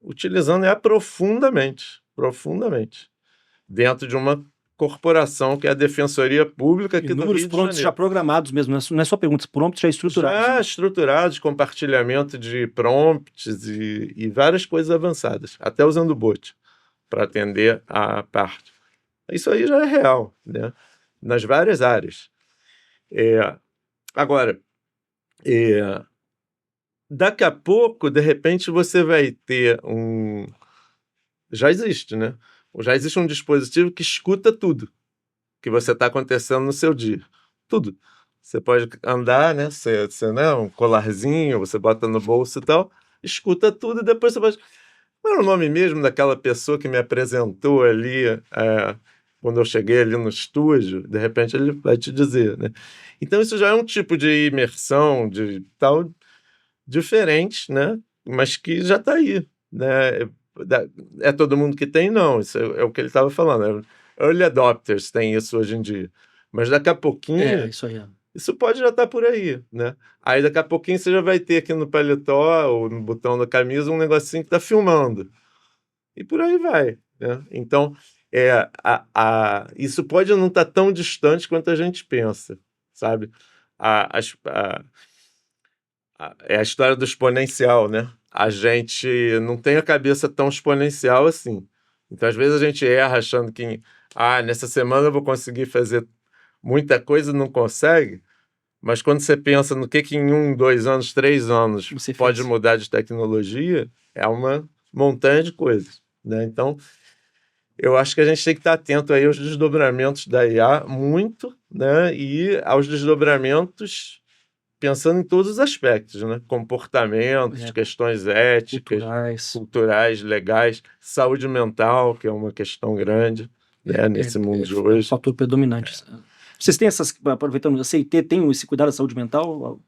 utilizando IA profundamente, dentro de uma corporação que é a Defensoria Pública aqui do Rio de Janeiro. Números prompts já programados mesmo, não é só perguntas, prompts já estruturados. Já estruturados, compartilhamento de prompts e várias coisas avançadas, até usando o bot para atender a parte. Isso aí já é real, né? Nas várias áreas. Agora, daqui a pouco, de repente, você vai ter Já existe, né? Já existe um dispositivo que escuta tudo que você está acontecendo no seu dia. Tudo. Você pode andar, né? Você, né? Um colarzinho, você bota no bolso e tal, escuta tudo e depois você pode... Qual era o nome mesmo daquela pessoa que me apresentou ali quando eu cheguei ali no estúdio? De repente ele vai te dizer, né? Então isso já é um tipo de imersão, de tal, diferente, né? Mas que já está aí, né? É todo mundo que tem? Não, isso é o que ele estava falando. Early adopters tem isso hoje em dia. Mas daqui a pouquinho... isso aí. Isso pode já estar por aí, né? Aí daqui a pouquinho você já vai ter aqui no paletó ou no botão da camisa um negocinho que está filmando. E por aí vai, né? Então, isso pode não estar tão distante quanto a gente pensa, sabe? É a história do exponencial, né? A gente não tem a cabeça tão exponencial assim. Então, às vezes a gente erra achando que nessa semana eu vou conseguir fazer muita coisa, não consegue, mas quando você pensa no que em 1, 2 anos, 3 anos você pode fez. Mudar de tecnologia, é uma montanha de coisas, né? Então, eu acho que a gente tem que estar atento aí aos desdobramentos da IA muito, né? E aos desdobramentos pensando em todos os aspectos, né? Comportamentos, questões éticas, culturais, legais, saúde mental, que é uma questão grande, né, nesse mundo de hoje. É um fator predominante. Vocês têm aproveitando, a CIT tem esse cuidado da saúde mental?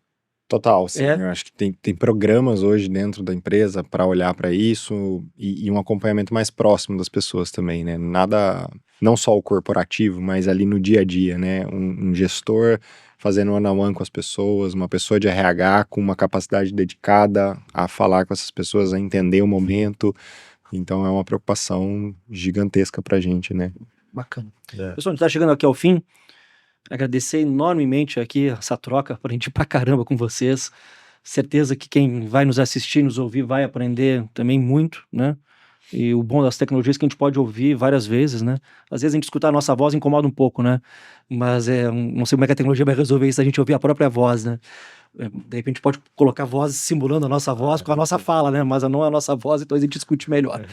Total, sim. Eu acho que tem programas hoje dentro da empresa para olhar para isso e um acompanhamento mais próximo das pessoas também, né? Nada, não só o corporativo, mas ali no dia a dia, né? Um gestor fazendo one-on-one com as pessoas, uma pessoa de RH com uma capacidade dedicada a falar com essas pessoas, a entender o momento. Então é uma preocupação gigantesca para a gente, né? Bacana. Pessoal, a gente está chegando aqui ao fim. Agradecer enormemente aqui essa troca, aprendi pra caramba com vocês. Certeza que quem vai nos assistir, nos ouvir, vai aprender também muito, né? E o bom das tecnologias é que a gente pode ouvir várias vezes, né? Às vezes a gente escutar a nossa voz incomoda um pouco, né? Mas não sei como é que a tecnologia vai resolver isso, a gente ouvir a própria voz, né? De repente pode colocar vozes simulando a nossa voz com a nossa fala, né? Mas não a nossa voz, então a gente discute melhor.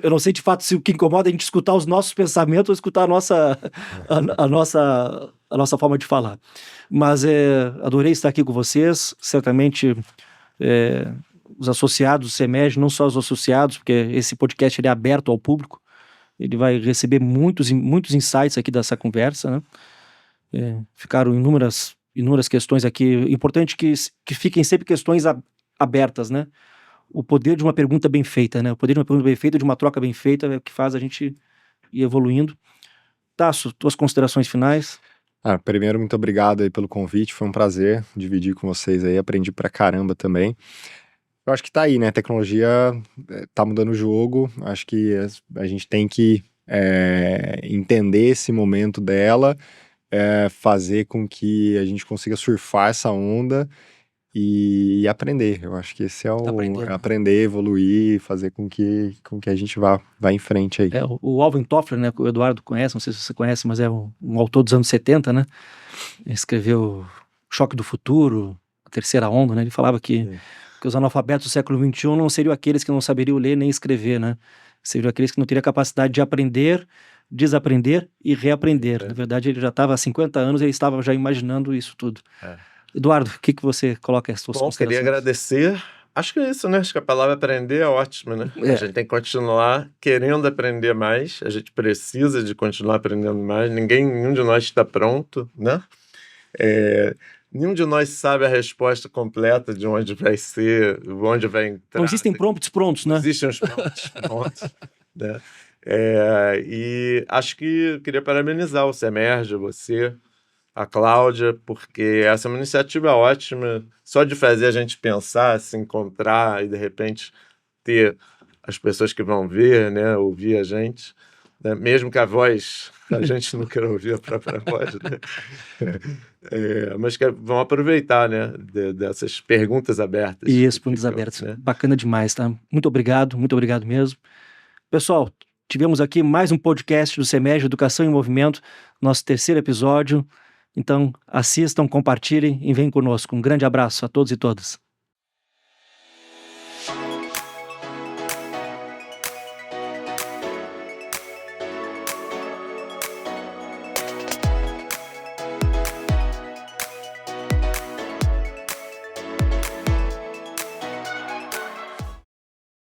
Eu não sei de fato se o que incomoda é a gente escutar os nossos pensamentos ou escutar a nossa forma de falar. Mas adorei estar aqui com vocês. Certamente os associados do CEMEG, não só os associados, porque esse podcast ele é aberto ao público, ele vai receber muitos insights aqui dessa conversa, né? Ficaram inúmeras questões aqui. Importante que fiquem sempre questões abertas, né? O poder de uma pergunta bem feita, né? O poder de uma pergunta bem feita, de uma troca bem feita, é o que faz a gente ir evoluindo. Tasso, tuas considerações finais? Primeiro, muito obrigado aí pelo convite, foi um prazer dividir com vocês aí, aprendi pra caramba também. Eu acho que tá aí, né? A tecnologia tá mudando o jogo, acho que a gente tem que entender esse momento dela, fazer com que a gente consiga surfar essa onda e aprender. Eu acho que esse é aprender, evoluir, fazer com que a gente vá em frente aí. O Alvin Toffler, né, que o Eduardo conhece, não sei se você conhece, mas é um autor dos anos 70, né? Ele escreveu Choque do Futuro, A Terceira Onda, né? Ele falava que os analfabetos do século XXI não seriam aqueles que não saberiam ler nem escrever, né? Seriam aqueles que não teriam a capacidade de aprender, desaprender e reaprender. Na verdade, ele já estava há 50 anos, ele estava já imaginando isso tudo. Eduardo, o que você coloca as suas considerações? Queria agradecer. Acho que é isso, né? Acho que a palavra aprender é ótima, né? A gente tem que continuar querendo aprender mais, a gente precisa de continuar aprendendo mais, nenhum de nós está pronto, né? Nenhum de nós sabe a resposta completa de onde vai ser, onde vai entrar. Não existem prompts prontos, né? Existem os prompts prontos, né? E acho que eu queria parabenizar o CEMERGE, você, a Cláudia, porque essa é uma iniciativa ótima, só de fazer a gente pensar, se encontrar e, de repente, ter as pessoas que vão ver, né, ouvir a gente, né, mesmo que a voz, a gente não queira ouvir a própria voz, né? Mas que vão aproveitar, né, dessas perguntas abertas. Isso, perguntas abertas. Né? Bacana demais, tá? Muito obrigado mesmo. Pessoal, tivemos aqui mais um podcast do CEMEG Educação em Movimento, nosso 3º episódio. Então, assistam, compartilhem e venham conosco. Um grande abraço a todos e todas.